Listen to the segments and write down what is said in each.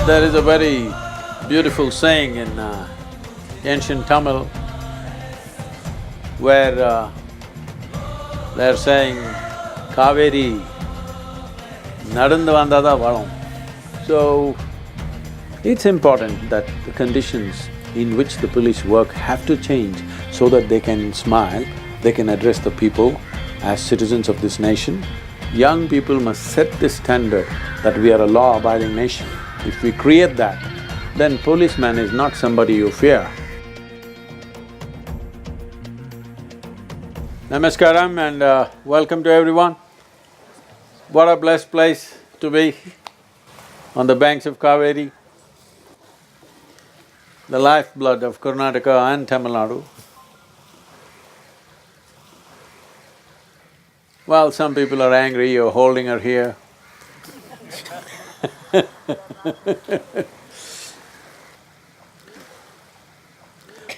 There is a very beautiful saying in ancient Tamil where they're saying, Kaveri, nadandu vandada valam. So, it's important that the conditions in which the police work have to change so that they can smile, they can address the people as citizens of this nation. Young people must set the standard that we are a law-abiding nation. If we create that, then policeman is not somebody you fear. Namaskaram and welcome to everyone. What a blessed place to be on the banks of Kaveri, the lifeblood of Karnataka and Tamil Nadu. Well, some people are angry, you're holding her here.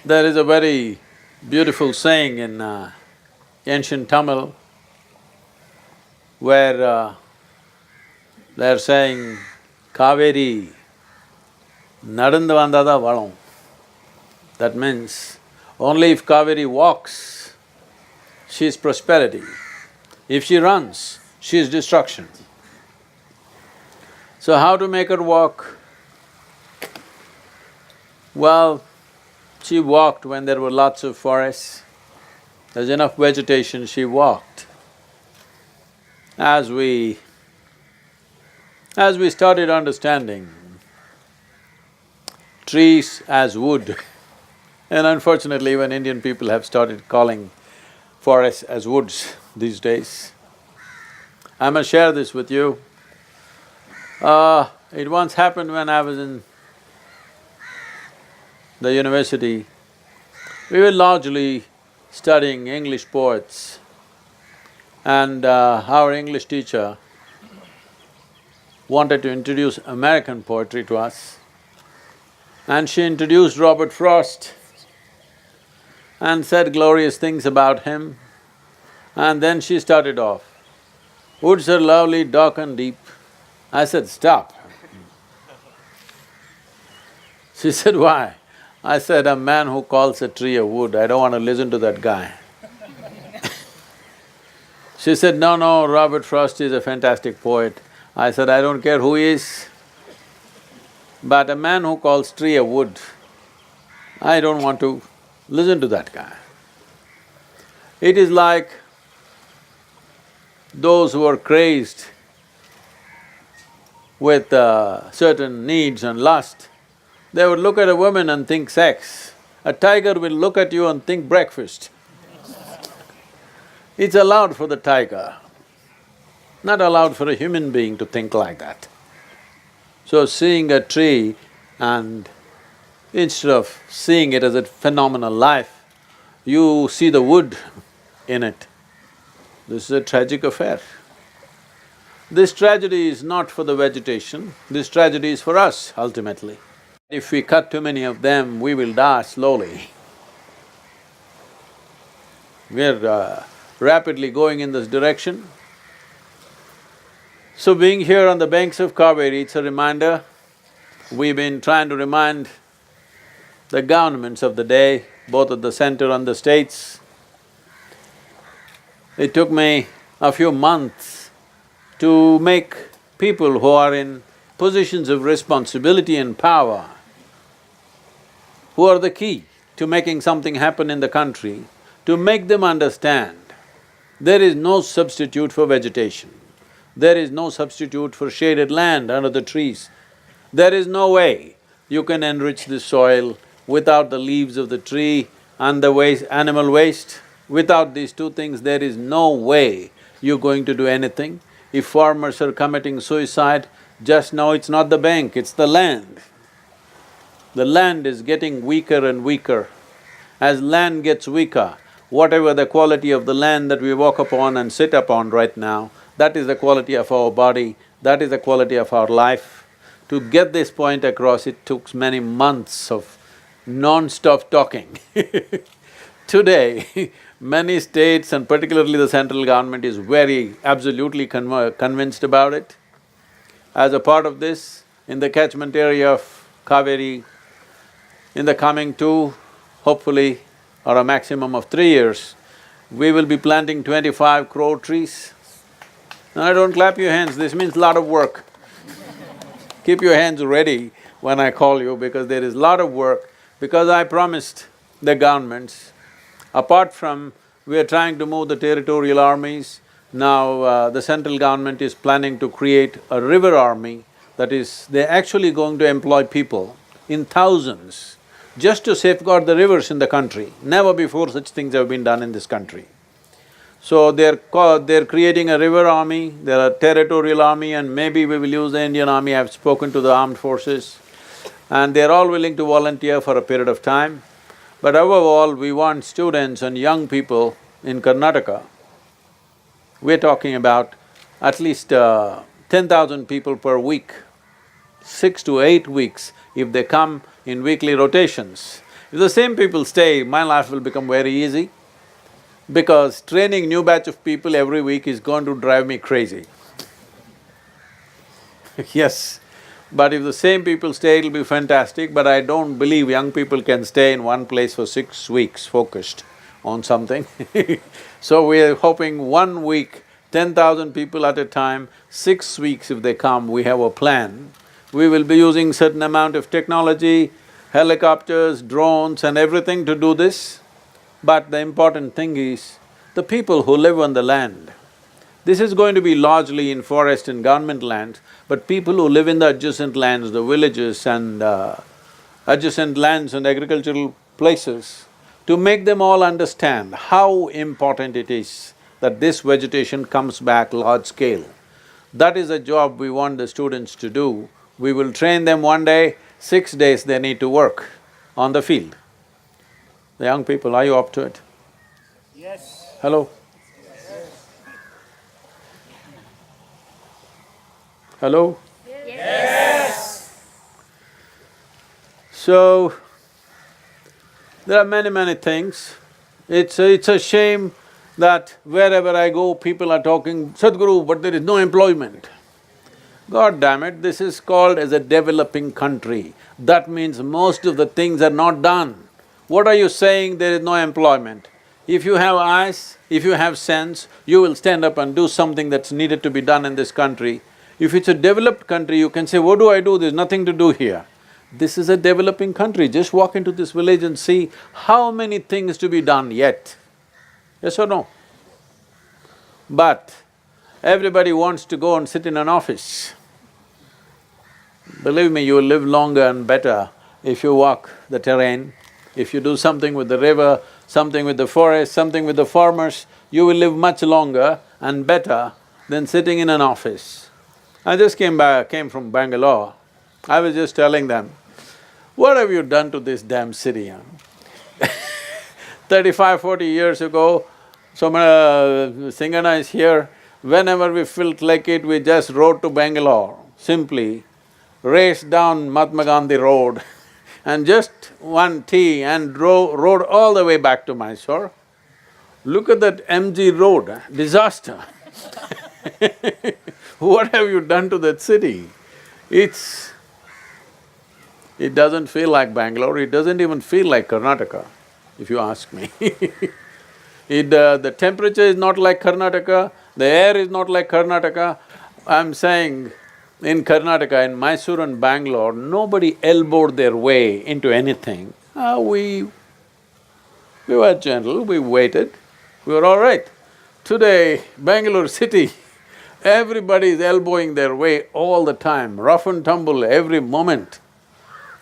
There is a very beautiful saying in ancient Tamil where they're saying, Kaveri, nadandu vandada valam. That means, only if Kaveri walks, she is prosperity. If she runs, she is destruction. So how to make her walk? Well, she walked when there were lots of forests, there's enough vegetation, she walked. As we started understanding trees as wood, and unfortunately even Indian people have started calling forests as woods these days. I must share this with you. It once happened when I was in the university. We were largely studying English poets, and our English teacher wanted to introduce American poetry to us. And she introduced Robert Frost and said glorious things about him. And then she started off, woods are lovely, dark and deep. I said, stop. She said, why? I said, a man who calls a tree a wood, I don't want to listen to that guy. She said, no, Robert Frost is a fantastic poet. I said, I don't care who he is, but a man who calls tree a wood, I don't want to listen to that guy. It is like those who are crazed with certain needs and lust, they would look at a woman and think sex. A tiger will look at you and think breakfast. It's allowed for the tiger, not allowed for a human being to think like that. So seeing a tree and instead of seeing it as a phenomenal life, you see the wood in it. This is a tragic affair. This tragedy is not for the vegetation, this tragedy is for us ultimately. If we cut too many of them, we will die slowly. We're rapidly going in this direction. So being here on the banks of Kaveri, it's a reminder. We've been trying to remind the governments of the day, both at the center and the states. It took me a few months to make people who are in positions of responsibility and power, who are the key to making something happen in the country, to make them understand there is no substitute for vegetation. There is no substitute for shaded land under the trees. There is no way you can enrich the soil without the leaves of the tree and the waste… animal waste. Without these two things, there is no way you're going to do anything. If farmers are committing suicide, just know it's not the bank, it's the land. The land is getting weaker and weaker. As land gets weaker, whatever the quality of the land that we walk upon and sit upon right now, that is the quality of our body, that is the quality of our life. To get this point across, it took many months of non-stop talking. Today, many states and particularly the central government is very absolutely convinced about it. As a part of this, in the catchment area of Kaveri. In the coming two, hopefully, or a maximum of 3 years, we will be planting 25 crore trees. Now don't clap your hands, this means lot of work. Keep your hands ready when I call you because there is lot of work. Because I promised the governments, apart from we are trying to move the territorial armies, now the central government is planning to create a river army. That is, they're actually going to employ people in thousands just to safeguard the rivers in the country. Never before such things have been done in this country. So they're creating a river army, they're a territorial army, and maybe we will use the Indian army. I've spoken to the armed forces, and they're all willing to volunteer for a period of time. But above all, we want students and young people in Karnataka. We're talking about at least 10,000 people per week, 6 to 8 weeks if they come in weekly rotations. If the same people stay, my life will become very easy because training new batch of people every week is going to drive me crazy. Yes, but if the same people stay, it'll be fantastic, but I don't believe young people can stay in one place for 6 weeks focused on something. So we are hoping 1 week, 10,000 people at a time, 6 weeks if they come, we have a plan. We will be using certain amount of technology, helicopters, drones and everything to do this. But the important thing is the people who live on the land. This is going to be largely in forest and government lands, but people who live in the adjacent lands, the villages and adjacent lands and agricultural places, to make them all understand how important it is that this vegetation comes back large scale. That is a job we want the students to do. We will train them one day, 6 days they need to work on the field. The young people, are you up to it? Yes. Hello? Hello? Yes. So, there are many things. It's a shame that wherever I go, people are talking, Sadhguru, but there is no employment. God damn it, this is called as a developing country. That means most of the things are not done. What are you saying, there is no employment? If you have eyes, if you have sense, you will stand up and do something that's needed to be done in this country. If it's a developed country, you can say, what do I do? There's nothing to do here. This is a developing country, just walk into this village and see how many things to be done yet. Yes or no? But everybody wants to go and sit in an office. Believe me, you will live longer and better if you walk the terrain, if you do something with the river, something with the forest, something with the farmers, you will live much longer and better than sitting in an office. I just came from Bangalore. I was just telling them, what have you done to this damn city, huh? 35, 40 years ago, Singana is here, whenever we felt like it, we just rode to Bangalore, simply raced down Mahatma Gandhi Road and just one tea and rode all the way back to Mysore. Look at that MG road, disaster. What have you done to that city? It doesn't feel like Bangalore, it doesn't even feel like Karnataka, if you ask me. The temperature is not like Karnataka, the air is not like Karnataka. I'm saying, in Karnataka, in Mysuru and Bangalore, nobody elbowed their way into anything. We were gentle, we waited, we were all right. Today, Bangalore city, everybody is elbowing their way all the time, rough and tumble every moment.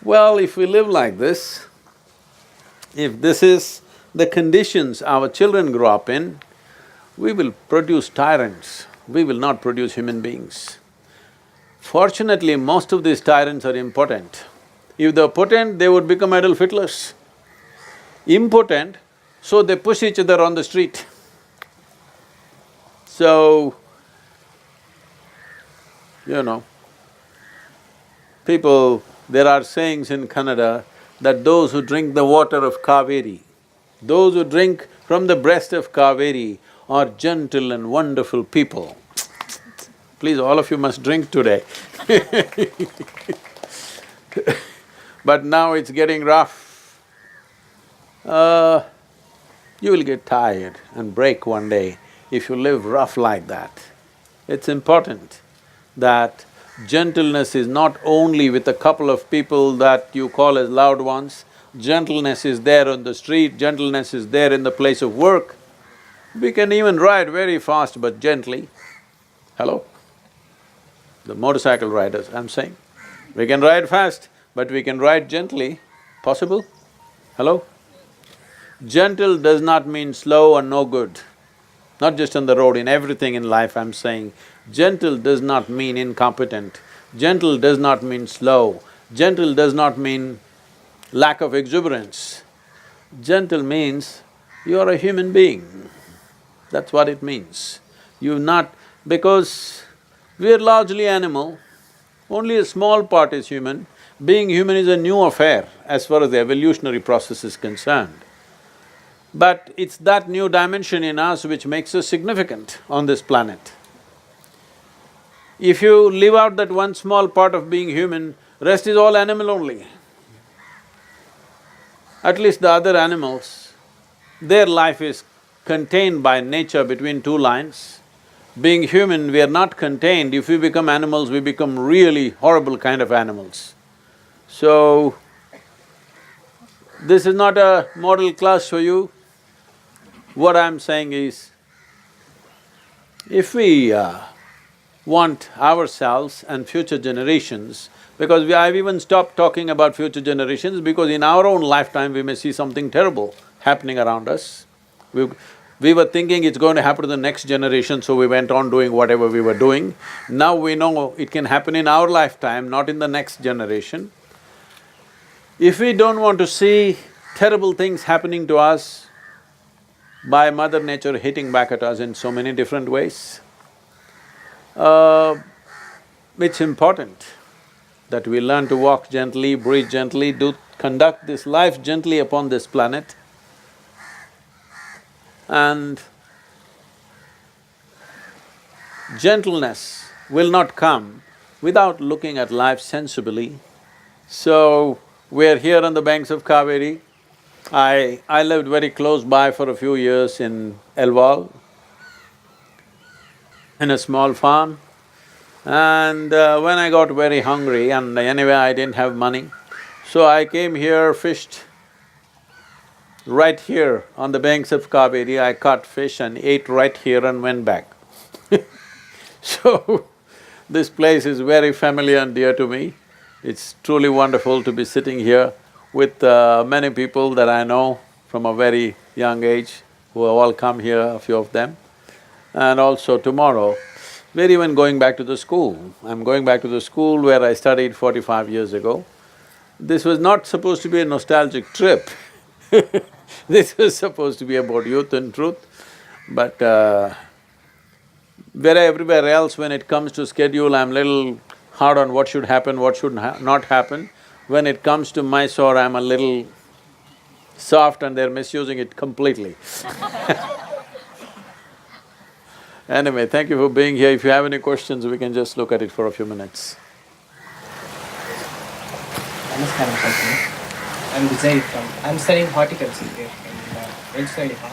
Well, if we live like this, if this is the conditions our children grow up in, we will produce tyrants, we will not produce human beings. Fortunately, most of these tyrants are impotent. If they're potent, they would become Adolf Hitlers. Impotent, so they push each other on the street. So, there are sayings in Kannada that those who drink the water of Kaveri, those who drink from the breast of Kaveri are gentle and wonderful people. Please, all of you must drink today. But now it's getting rough. You will get tired and break one day if you live rough like that. It's important that gentleness is not only with a couple of people that you call as loved ones, gentleness is there on the street, gentleness is there in the place of work. We can even ride very fast but gently. Hello? The motorcycle riders, I'm saying. We can ride fast, but we can ride gently. Possible? Hello? Gentle does not mean slow or no good. Not just on the road, in everything in life I'm saying. Gentle does not mean incompetent. Gentle does not mean slow. Gentle does not mean lack of exuberance. Gentle means you are a human being. That's what it means. You're not… because we're largely animal, only a small part is human. Being human is a new affair as far as the evolutionary process is concerned. But it's that new dimension in us which makes us significant on this planet. If you leave out that one small part of being human, rest is all animal only. At least the other animals, their life is contained by nature between two lines. Being human, we are not contained. If we become animals, we become really horrible kind of animals. So, this is not a model class for you. What I'm saying is, if we want ourselves and future generations, because I've even stopped talking about future generations because in our own lifetime we may see something terrible happening around us. We were thinking it's going to happen to the next generation, so we went on doing whatever we were doing. Now we know it can happen in our lifetime, not in the next generation. If we don't want to see terrible things happening to us by Mother Nature hitting back at us in so many different ways, it's important that we learn to walk gently, breathe gently, conduct this life gently upon this planet. And gentleness will not come without looking at life sensibly. So, we're here on the banks of Kaveri. I lived very close by for a few years in Yelwala, in a small farm. And when I got very hungry and anyway I didn't have money, so I came here, fished. Right here on the banks of Kaveri, I caught fish and ate right here and went back. So, this place is very familiar and dear to me. It's truly wonderful to be sitting here with many people that I know from a very young age, who have all come here, a few of them. And also tomorrow, we're even going back to the school. I'm going back to the school where I studied 45 years ago. This was not supposed to be a nostalgic trip. This was supposed to be about youth and truth, but everywhere else when it comes to schedule, I'm little hard on what should happen, what should not happen. When it comes to Mysore, I'm a little soft and they're misusing it completely. Anyway, thank you for being here. If you have any questions, we can just look at it for a few minutes. Namaskaram, Sadhguru. I'm Vijay I'm studying horticulture here in Yelwala.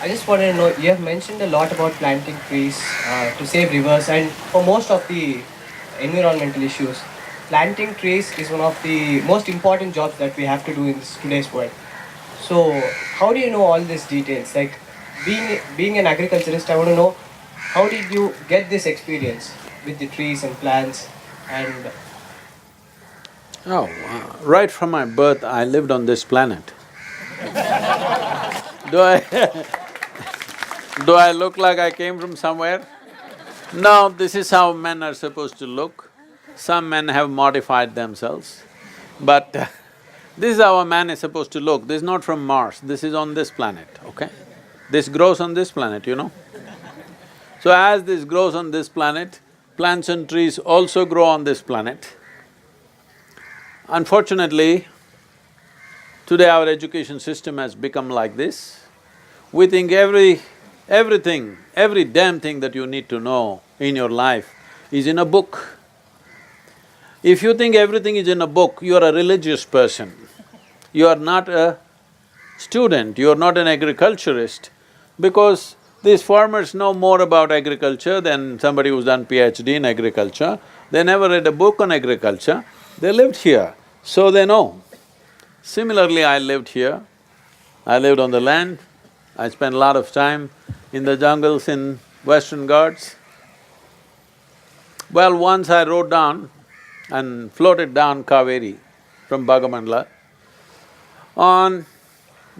I just wanted to know, you have mentioned a lot about planting trees to save rivers, and for most of the environmental issues, planting trees is one of the most important jobs that we have to do in today's world. So, how do you know all these details? Like, being an agriculturist, I want to know, how did you get this experience with the trees and plants and… Right from my birth, I lived on this planet. Do I look like I came from somewhere? No, this is how men are supposed to look. Some men have modified themselves, but this is how a man is supposed to look. This is not from Mars, this is on this planet, okay? This grows on this planet, you know? So as this grows on this planet, plants and trees also grow on this planet. Unfortunately, today our education system has become like this. We think every damn thing that you need to know in your life is in a book. If you think everything is in a book, you are a religious person. You are not a student, you are not an agriculturist, because these farmers know more about agriculture than somebody who's done PhD in agriculture. They never read a book on agriculture, they lived here, so they know. Similarly, I lived here, I lived on the land, I spent a lot of time in the jungles in Western Ghats. Well, once I rode down and floated down Kaveri from Bhagamandla on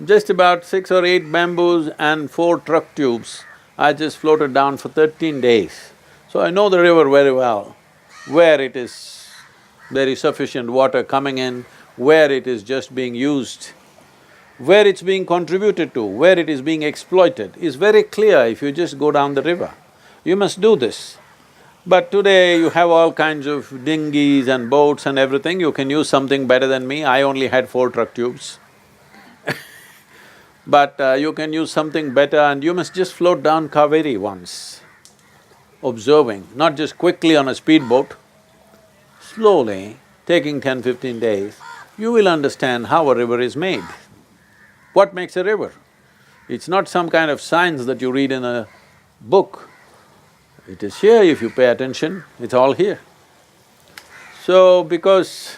just about 6 or 8 bamboos and 4 truck tubes. I just floated down for 13 days. So I know the river very well, where it is there is sufficient water coming in, where it is just being used, where it's being contributed to, where it is being exploited is very clear if you just go down the river. You must do this. But today you have all kinds of dinghies and boats and everything, you can use something better than me. I only had 4 truck tubes. But you can use something better and you must just float down Kaveri once, observing, not just quickly on a speedboat, slowly, taking 10-15 days, you will understand how a river is made. What makes a river? It's not some kind of science that you read in a book. It is here if you pay attention, it's all here. So, because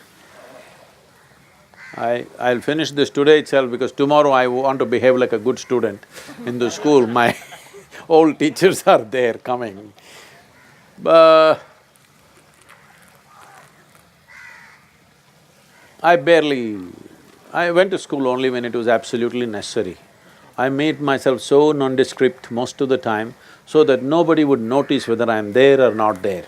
I'll finish this today itself because tomorrow I want to behave like a good student in the school, my old teachers are there coming. I went to school only when it was absolutely necessary. I made myself so nondescript most of the time so that nobody would notice whether I'm there or not there.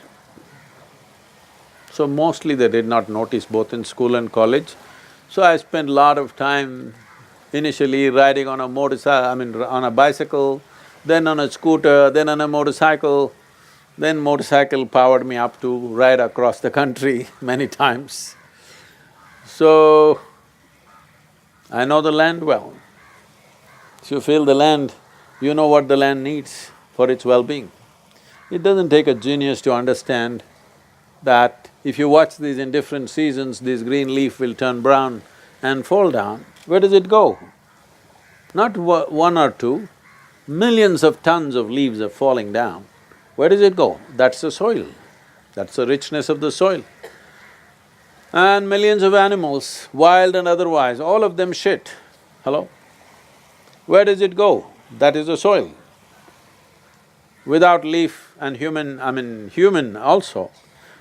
So mostly they did not notice both in school and college. So I spent a lot of time initially riding on a on a bicycle, then on a scooter, then on a motorcycle. Then motorcycle powered me up to ride across the country many times. So, I know the land well. If you feel the land, you know what the land needs for its well-being. It doesn't take a genius to understand that if you watch these in different seasons, this green leaf will turn brown and fall down. Where does it go? Not one or two, millions of tons of leaves are falling down. Where does it go? That's the soil, that's the richness of the soil. And millions of animals, wild and otherwise, all of them shit. Hello? Where does it go? That is the soil. Without leaf and human also,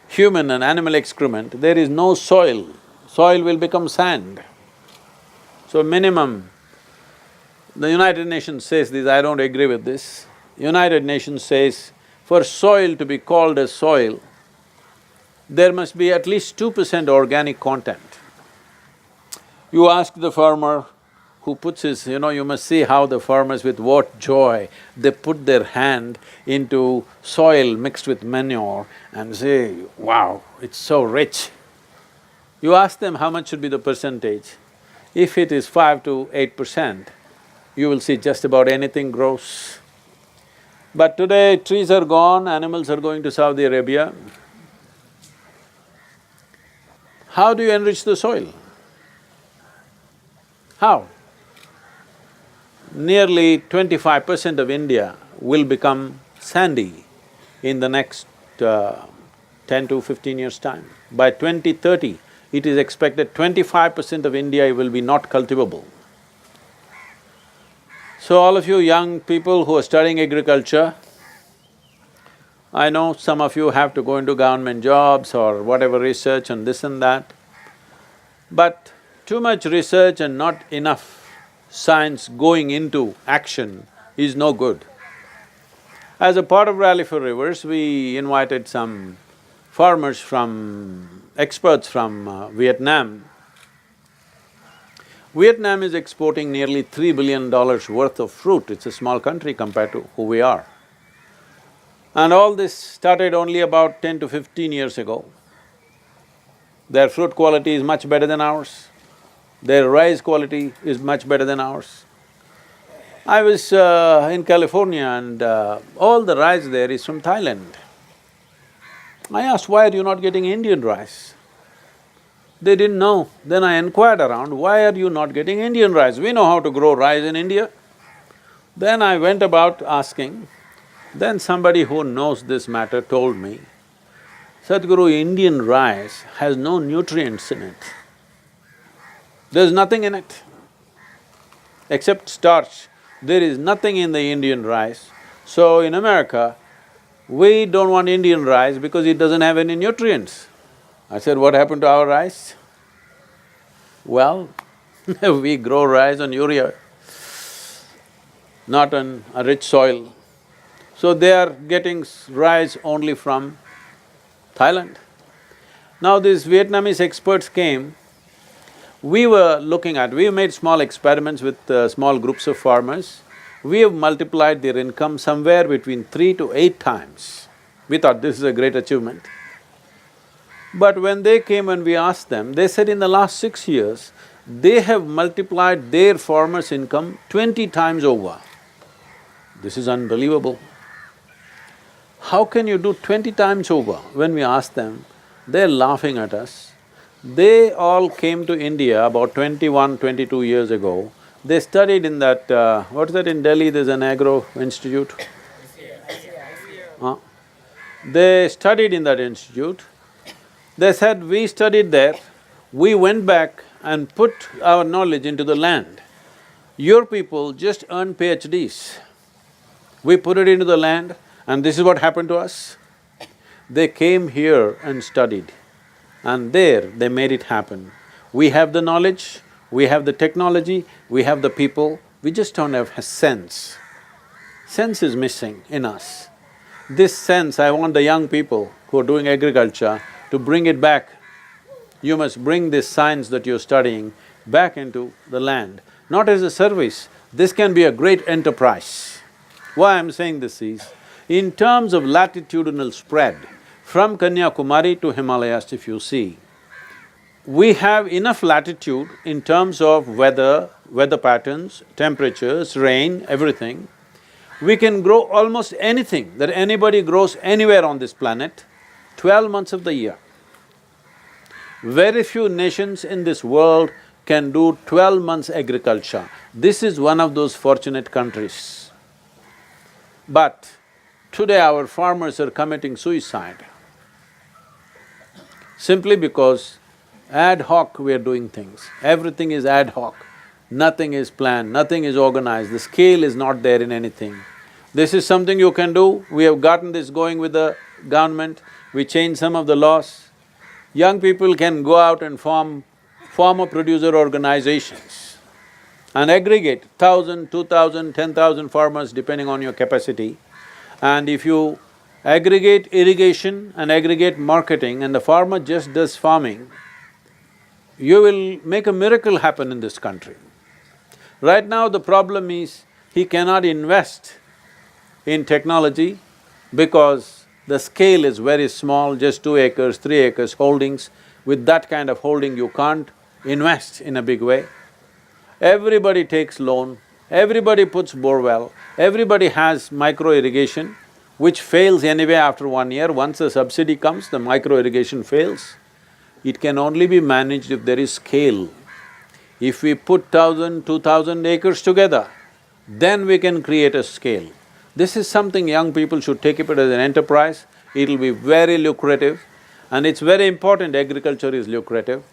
human and animal excrement, there is no soil. Soil will become sand. So minimum, the United Nations says this, I don't agree with this. United Nations says, for soil to be called as soil, there must be at least 2% organic content. You ask the farmer who puts his… you must see how the farmers with what joy they put their hand into soil mixed with manure and say, wow, it's so rich. You ask them how much should be the percentage. If it is 5 to 8%, you will see just about anything grows. But today trees are gone, animals are going to Saudi Arabia. How do you enrich the soil? How? Nearly 25% of India will become sandy in the next 10 to 15 years' time. By 2030, it is expected 25% of India will be not cultivable. So all of you young people who are studying agriculture, I know some of you have to go into government jobs or whatever research and this and that, but too much research and not enough science going into action is no good. As a part of Rally for Rivers, we invited some farmers experts from Vietnam. Vietnam is exporting nearly $3 billion worth of fruit, it's a small country compared to who we are. And all this started only about 10 to 15 years ago. Their fruit quality is much better than ours, their rice quality is much better than ours. I was in California and all the rice there is from Thailand. I asked, why are you not getting Indian rice? They didn't know. Then I inquired around, why are you not getting Indian rice? We know how to grow rice in India. Then I went about asking. Then somebody who knows this matter told me, Sadhguru, Indian rice has no nutrients in it. There's nothing in it except starch. There is nothing in the Indian rice. So in America, we don't want Indian rice because it doesn't have any nutrients. I said, what happened to our rice? Well, we grow rice on urea, not on a rich soil. So they are getting rice only from Thailand. Now these Vietnamese experts came, we made small experiments with small groups of farmers. We have multiplied their income somewhere between 3 to 8 times. We thought this is a great achievement. But when they came and we asked them, they said in the last 6 years, they have multiplied their farmers' income 20 times over. This is unbelievable. How can you do 20 times over? When we asked them, they're laughing at us. They all came to India about 21, 22 years ago. They studied in that… what's that in Delhi, there's an agro institute? They studied in that institute. They said, we studied there, we went back and put our knowledge into the land. Your people just earned PhDs. We put it into the land and this is what happened to us. They came here and studied and there they made it happen. We have the knowledge, we have the technology, we have the people, we just don't have a sense. Sense is missing in us. This sense, I want the young people who are doing agriculture to bring it back. You must bring this science that you're studying back into the land, not as a service. This can be a great enterprise. Why I'm saying this is, in terms of latitudinal spread, from Kanyakumari to Himalayas if you see, we have enough latitude in terms of weather patterns, temperatures, rain, everything. We can grow almost anything that anybody grows anywhere on this planet, 12 months of the year. Very few nations in this world can do 12 months agriculture. This is one of those fortunate countries. But today our farmers are committing suicide simply because ad hoc we are doing things. Everything is ad hoc, nothing is planned, nothing is organized, the scale is not there in anything. This is something you can do, we have gotten this going with the government, we changed some of the laws. Young people can go out and form farmer producer organizations and aggregate 1,000, 2,000, 10,000 farmers depending on your capacity. And if you aggregate irrigation and aggregate marketing and the farmer just does farming, you will make a miracle happen in this country. Right now the problem is he cannot invest in technology because the scale is very small, just 2 acres, 3 acres holdings. With that kind of holding you can't invest in a big way. Everybody takes loan, everybody puts borewell, everybody has micro irrigation, which fails anyway after 1 year. Once the subsidy comes, the micro irrigation fails. It can only be managed if there is scale. If we put 1,000, 2,000 acres together, then we can create a scale. This is something young people should take it as an enterprise, it'll be very lucrative and it's very important agriculture is lucrative.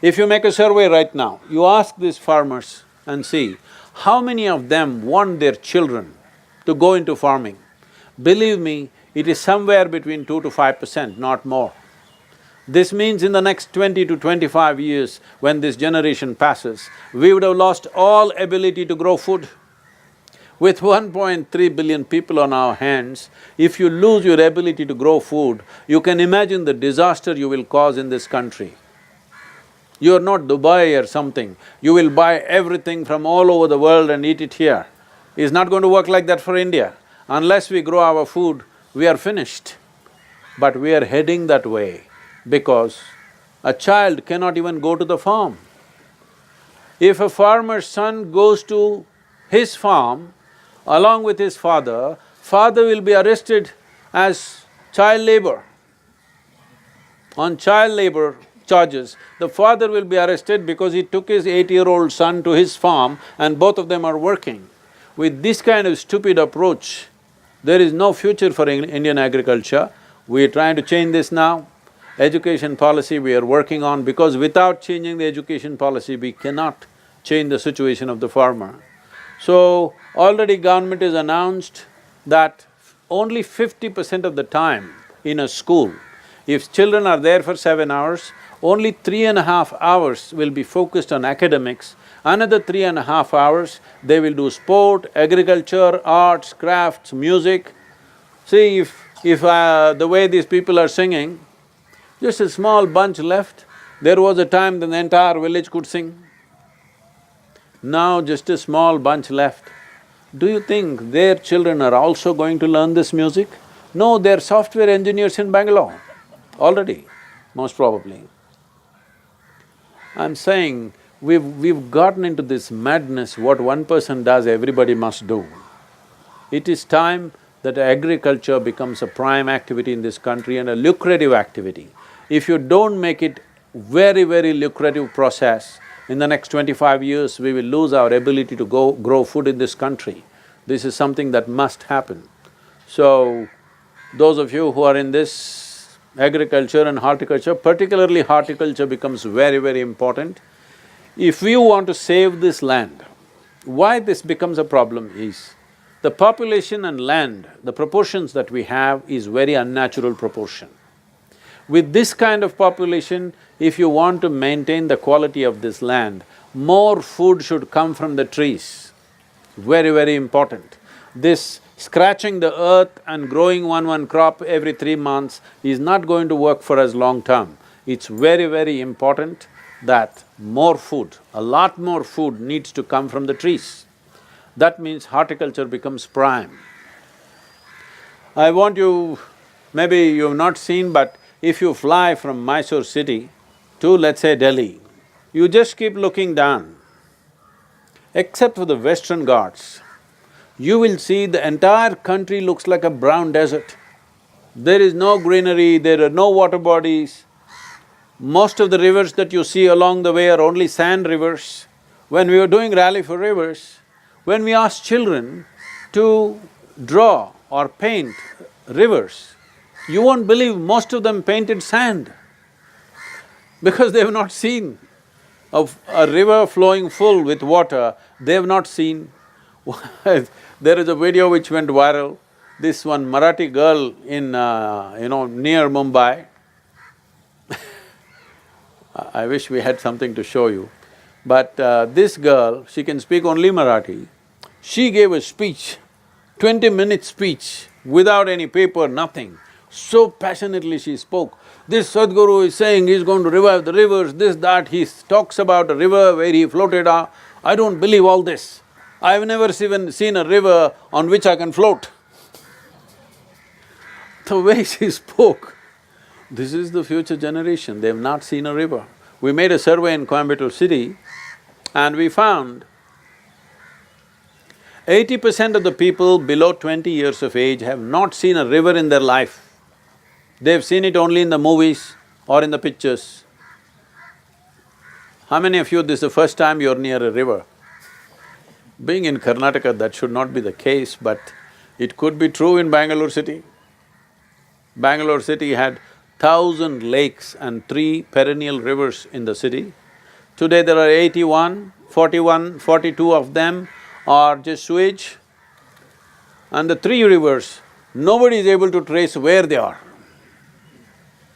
If you make a survey right now, you ask these farmers and see how many of them want their children to go into farming. Believe me, it is somewhere between 2 to 5%, not more. This means in the next 20 to 25 years, when this generation passes, we would have lost all ability to grow food. With 1.3 billion people on our hands, if you lose your ability to grow food, you can imagine the disaster you will cause in this country. You're not Dubai or something, you will buy everything from all over the world and eat it here. It's not going to work like that for India. Unless we grow our food, we are finished. But we are heading that way because a child cannot even go to the farm. If a farmer's son goes to his farm, along with his father will be arrested as child labor. on child labor charges. The father will be arrested because he took his 8-year-old son to his farm and both of them are working. With this kind of stupid approach, there is no future for Indian agriculture. We are trying to change this now. Education policy we are working on, because without changing the education policy, we cannot change the situation of the farmer. So, already government has announced that only 50% of the time in a school, if children are there for 7 hours, only 3.5 hours will be focused on academics. Another 3.5 hours, they will do sport, agriculture, arts, crafts, music. See, if the way these people are singing, just a small bunch left, there was a time when the entire village could sing. Now just a small bunch left. Do you think their children are also going to learn this music? No, they're software engineers in Bangalore, already, most probably. I'm saying, we've gotten into this madness, what one person does, everybody must do. It is time that agriculture becomes a prime activity in this country and a lucrative activity. If you don't make it very, very lucrative process, in the next 25 years, we will lose our ability to grow food in this country. This is something that must happen. So, those of you who are in this agriculture and horticulture, particularly horticulture becomes very, very important. If you want to save this land, why this becomes a problem is, the population and land, the proportions that we have is very unnatural proportion. With this kind of population, if you want to maintain the quality of this land, more food should come from the trees. Very, very important. This scratching the earth and growing one crop every 3 months is not going to work for us long term. It's very, very important that more food, a lot more food needs to come from the trees. That means horticulture becomes prime. I want you… maybe you have not seen, but if you fly from Mysore city to, let's say, Delhi, you just keep looking down. Except for the Western Ghats, you will see the entire country looks like a brown desert. There is no greenery, there are no water bodies. Most of the rivers that you see along the way are only sand rivers. When we were doing Rally for Rivers, when we asked children to draw or paint rivers, you won't believe most of them painted sand because they have not seen a river flowing full with water, they have not seen. There is a video which went viral, this one Marathi girl in, near Mumbai. I wish we had something to show you. But this girl, she can speak only Marathi. She gave a speech, 20-minute speech, without any paper, nothing. So passionately she spoke. This Sadhguru is saying he's going to revive the rivers, this, that, he talks about a river where he floated out. I don't believe all this. I've never even seen a river on which I can float. The way she spoke, this is the future generation, they've not seen a river. We made a survey in Coimbatore city and we found 80% of the people below 20 years of age have not seen a river in their life. They've seen it only in the movies or in the pictures. How many of you, this is the first time you're near a river? Being in Karnataka, that should not be the case, but it could be true in Bangalore city. Bangalore city had 1,000 lakes and 3 perennial rivers in the city. Today there are 81, 41, 42 of them are just sewage. And the 3 rivers, nobody is able to trace where they are.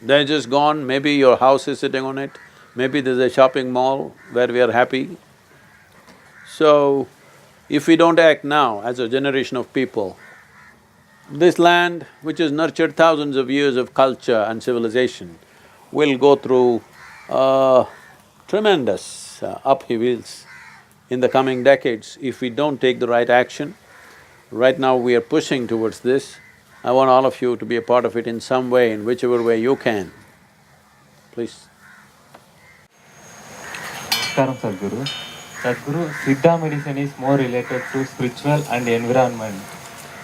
They're just gone, maybe your house is sitting on it, maybe there's a shopping mall where we are happy. So, if we don't act now as a generation of people, this land, which has nurtured thousands of years of culture and civilization, will go through tremendous upheavals in the coming decades if we don't take the right action. Right now we are pushing towards this. I want all of you to be a part of it in some way, in whichever way you can. Please. Namaskaram, Sadhguru. Sadhguru, Siddha medicine is more related to spiritual and environment.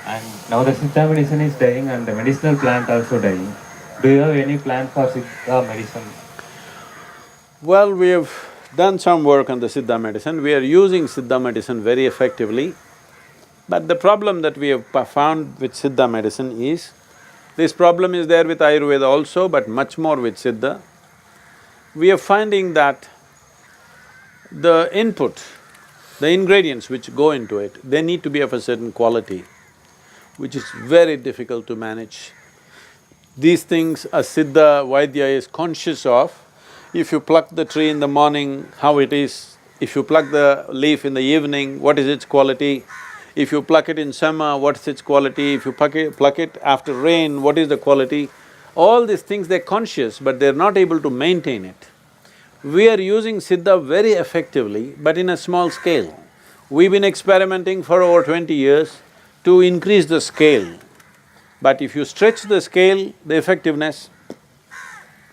And now the Siddha medicine is dying and the medicinal plant also dying. Do you have any plan for Siddha medicine? Well, we have done some work on the Siddha medicine. We are using Siddha medicine very effectively. But the problem that we have found with Siddha medicine is, this problem is there with Ayurveda also, but much more with Siddha. We are finding that the input, the ingredients which go into it, they need to be of a certain quality, which is very difficult to manage. These things a Siddha Vaidya is conscious of. If you pluck the tree in the morning, how it is. If you pluck the leaf in the evening, what is its quality? If you pluck it in summer, what's its quality? If you pluck it after rain, what is the quality? All these things they're conscious, but they're not able to maintain it. We are using Siddha very effectively, but in a small scale. We've been experimenting for over 20 years to increase the scale. But if you stretch the scale, the effectiveness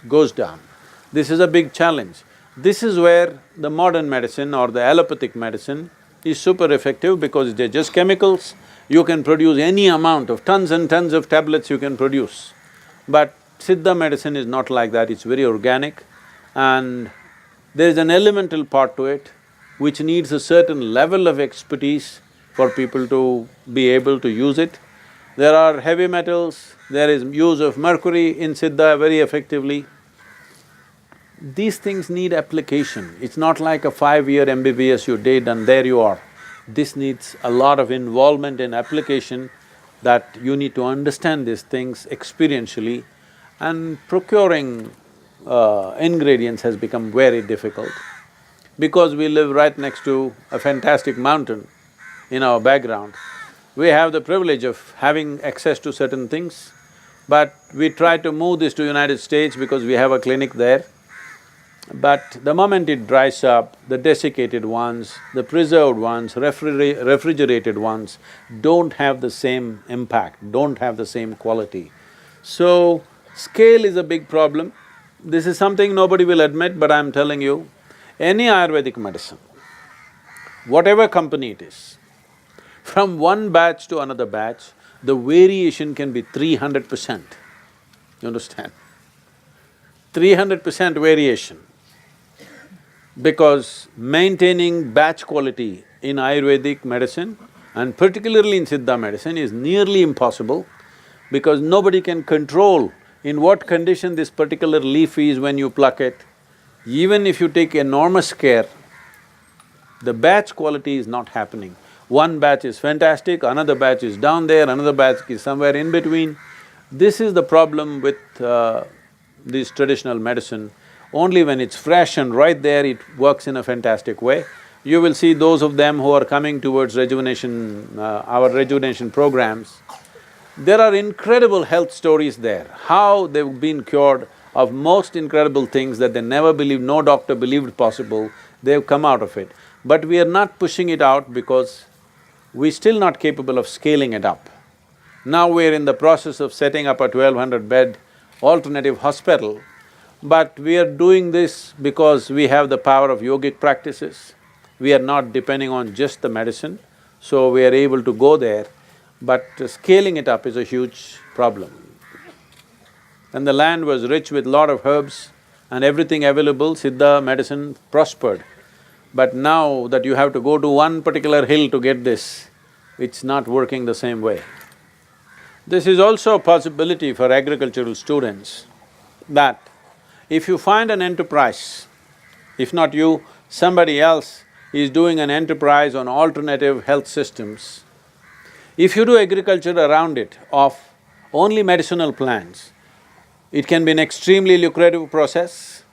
goes down. This is a big challenge. This is where the modern medicine or the allopathic medicine is super effective because they're just chemicals. You can produce any amount of tons and tons of tablets you can produce. But Siddha medicine is not like that, it's very organic and there is an elemental part to it which needs a certain level of expertise for people to be able to use it. There are heavy metals, there is use of mercury in Siddha very effectively. These things need application. It's not like a 5-year MBBS you did and there you are. This needs a lot of involvement in application, that you need to understand these things experientially, and procuring ingredients has become very difficult. Because we live right next to a fantastic mountain in our background, we have the privilege of having access to certain things, but we try to move this to United States because we have a clinic there. But the moment it dries up, the desiccated ones, the preserved ones, refrigerated ones don't have the same impact, don't have the same quality. So, scale is a big problem. This is something nobody will admit, but I'm telling you, any Ayurvedic medicine, whatever company it is, from one batch to another batch, the variation can be 300%. You understand? 300% variation. Because maintaining batch quality in Ayurvedic medicine and particularly in Siddha medicine is nearly impossible because nobody can control in what condition this particular leaf is when you pluck it. Even if you take enormous care, the batch quality is not happening. One batch is fantastic, another batch is down there, another batch is somewhere in between. This is the problem with this traditional medicine. Only when it's fresh and right there, it works in a fantastic way. You will see those of them who are coming towards rejuvenation, our rejuvenation programs, there are incredible health stories there, how they've been cured of most incredible things that they never believed, no doctor believed possible, they've come out of it. But we are not pushing it out because we're still not capable of scaling it up. Now we're in the process of setting up a 1200-bed alternative hospital, but we are doing this because we have the power of yogic practices. We are not depending on just the medicine, so we are able to go there, but scaling it up is a huge problem. When the land was rich with lot of herbs and everything available, Siddha medicine prospered. But now that you have to go to one particular hill to get this, it's not working the same way. This is also a possibility for agricultural students, that if you find an enterprise, if not you, somebody else is doing an enterprise on alternative health systems, if you do agriculture around it of only medicinal plants, it can be an extremely lucrative process.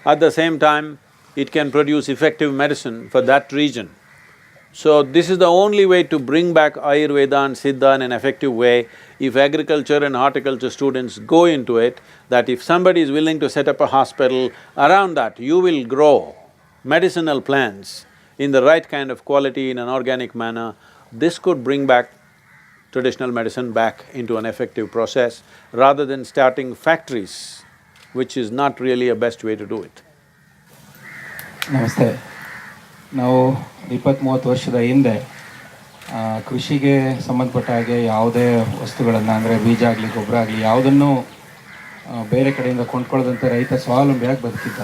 At the same time, it can produce effective medicine for that region. So this is the only way to bring back Ayurveda and Siddha in an effective way. If agriculture and horticulture students go into it, that if somebody is willing to set up a hospital, around that you will grow medicinal plants in the right kind of quality in an organic manner, this could bring back traditional medicine back into an effective process rather than starting factories, which is not really a best way to do it. ನಮಸ್ತೆ. ನಾವು 20-30 ವರ್ಷದ ಹಿಂದೆ ಕೃಷಿಗೆ ಸಂಬಂಧಪಟ್ಟ ಹಾಗೆ ಯಾವುದೇ ವಸ್ತುಗಳನ್ನು ಅಂದರೆ ಬೀಜ ಆಗಲಿ ಗೊಬ್ಬರ ಆಗಲಿ ಯಾವುದನ್ನು ಬೇರೆ ಕಡೆಯಿಂದ ಕೊಂಡ್ಕೊಳ್ಳೋದಂಥ ರೈತ ಸ್ವಾವಲಂಬಿಯಾಗಿ ಬದುಕಿದ್ದ.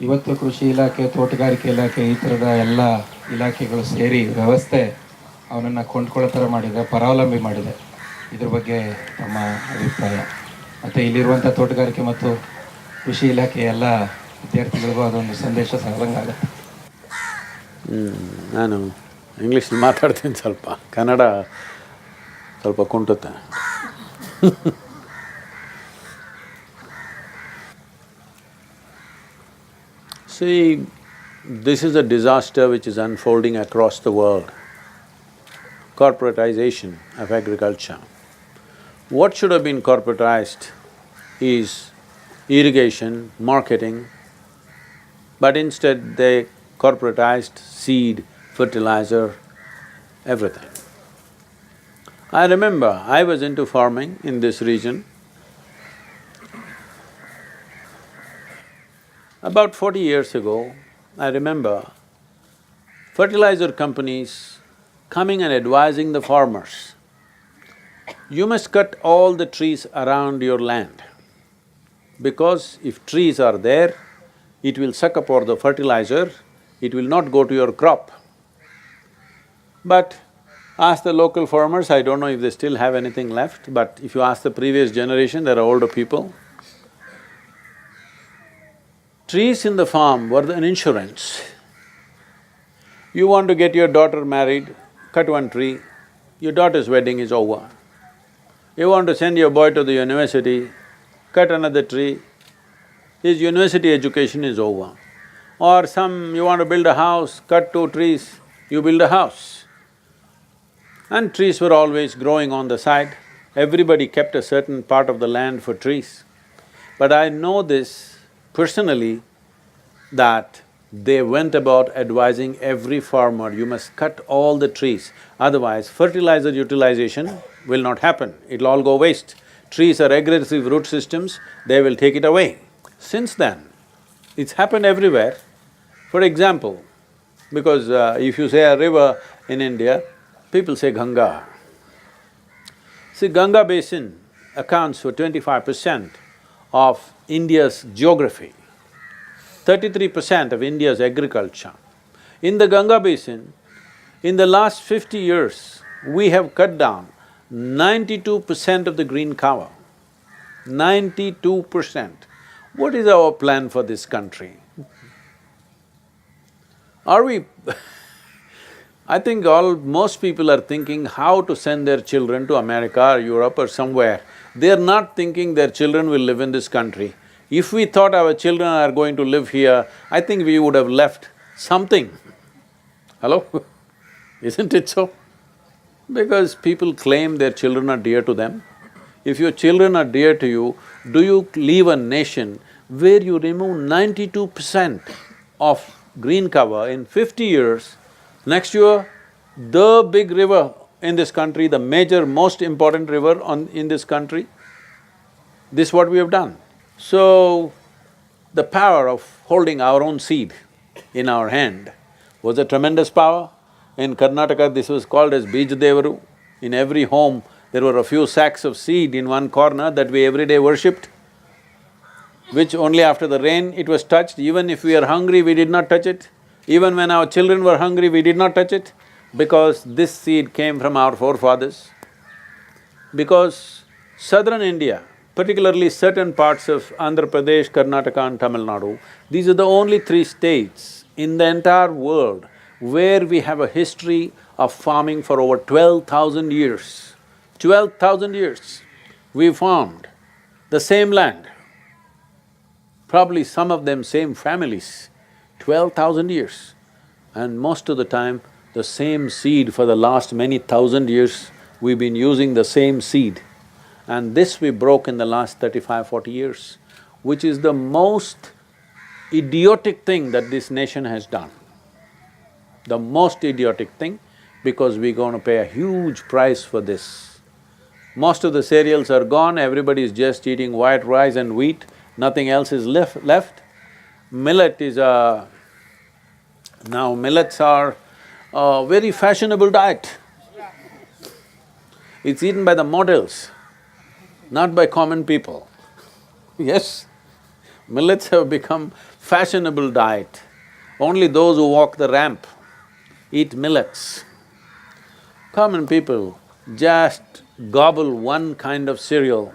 ಇವತ್ತು ಕೃಷಿ ಇಲಾಖೆ, ತೋಟಗಾರಿಕೆ ಇಲಾಖೆ, ಈ ಥರದ ಎಲ್ಲ ಇಲಾಖೆಗಳು ಸೇರಿ ವ್ಯವಸ್ಥೆ ಅವನನ್ನು ಕೊಂಡ್ಕೊಳ್ಳೋ ಥರ ಮಾಡಿದೆ, ಪರಾವಲಂಬಿ ಮಾಡಿದೆ. ಇದ್ರ ಬಗ್ಗೆ ತಮ್ಮ ಅಭಿಪ್ರಾಯ ಮತ್ತು ಇಲ್ಲಿರುವಂಥ ತೋಟಗಾರಿಕೆ ಮತ್ತು ಕೃಷಿ ಇಲಾಖೆ ಎಲ್ಲ ವಿದ್ಯಾರ್ಥಿಗಳಿಗೂ ಅದೊಂದು ಸಂದೇಶ ಸಾದಂಗಾಗುತ್ತೆ. ನಾನು ಇಂಗ್ಲೀಷಲ್ಲಿ ಮಾತಾಡ್ತೀನಿ, ಸ್ವಲ್ಪ ಕನ್ನಡ ಸ್ವಲ್ಪ ಕುಂಟುತ್ತೆ. See, this is a disaster which is unfolding across the world. Corporatization of agriculture. What should have been corporatized is irrigation, marketing, but instead they corporatized seed, fertilizer, everything. I remember I was into farming in this region. About 40 years ago, I remember fertilizer companies coming and advising the farmers, you must cut all the trees around your land, because if trees are there, it will suck up all the fertilizer, it will not go to your crop. But ask the local farmers, I don't know if they still have anything left, but if you ask the previous generation, there are older people, trees in the farm were an insurance. You want to get your daughter married, cut one tree, your daughter's wedding is over. You want to send your boy to the university, cut another tree, his university education is over. Or you want to build a house, cut 2 trees, you build a house. And trees were always growing on the side. Everybody kept a certain part of the land for trees. But I know this personally, that they went about advising every farmer, you must cut all the trees, otherwise fertilizer utilization will not happen, it'll all go waste. Trees are aggressive root systems, they will take it away. Since then, it's happened everywhere. For example, because if you say a river in India, people say Ganga. See, Ganga basin accounts for 25% of India's geography, 33% of India's agriculture. In the Ganga basin, in the last 50 years, we have cut down 92% of the green cover. 92%. What is our plan for this country? Are we I think most people are thinking how to send their children to America or Europe or somewhere. They are not thinking their children will live in this country. If we thought our children are going to live here, I think we would have left something. Hello? Isn't it so? Because people claim their children are dear to them. If your children are dear to you, do you leave a nation where you remove 92% of green cover in 50 years? Next year, the big river in this country, the major, most important river in this country, this is what we have done. So, the power of holding our own seed in our hand was a tremendous power. In Karnataka, this was called as Bijadevaru. In every home, there were a few sacks of seed in one corner that we every day worshipped, which only after the rain it was touched. Even if we are hungry, we did not touch it. Even when our children were hungry, we did not touch it, because this seed came from our forefathers. Because southern India, particularly certain parts of Andhra Pradesh, Karnataka and Tamil Nadu, these are the only 3 states in the entire world where we have a history of farming for over 12,000 years. 12,000 years we farmed the same land, probably some of them same families, 12,000 years. And most of the time, the same seed for the last many thousand years, we've been using the same seed. And this we broke in the last 35–40 years, which is the most idiotic thing that this nation has done. The most idiotic thing, because we're going to pay a huge price for this. Most of the cereals are gone, everybody is just eating white rice and wheat, nothing else is left. Millet is now millets are a very fashionable diet. It's eaten by the models, not by common people. Yes, millets have become fashionable diet. Only those who walk the ramp eat millets. Common people just gobble one kind of cereal,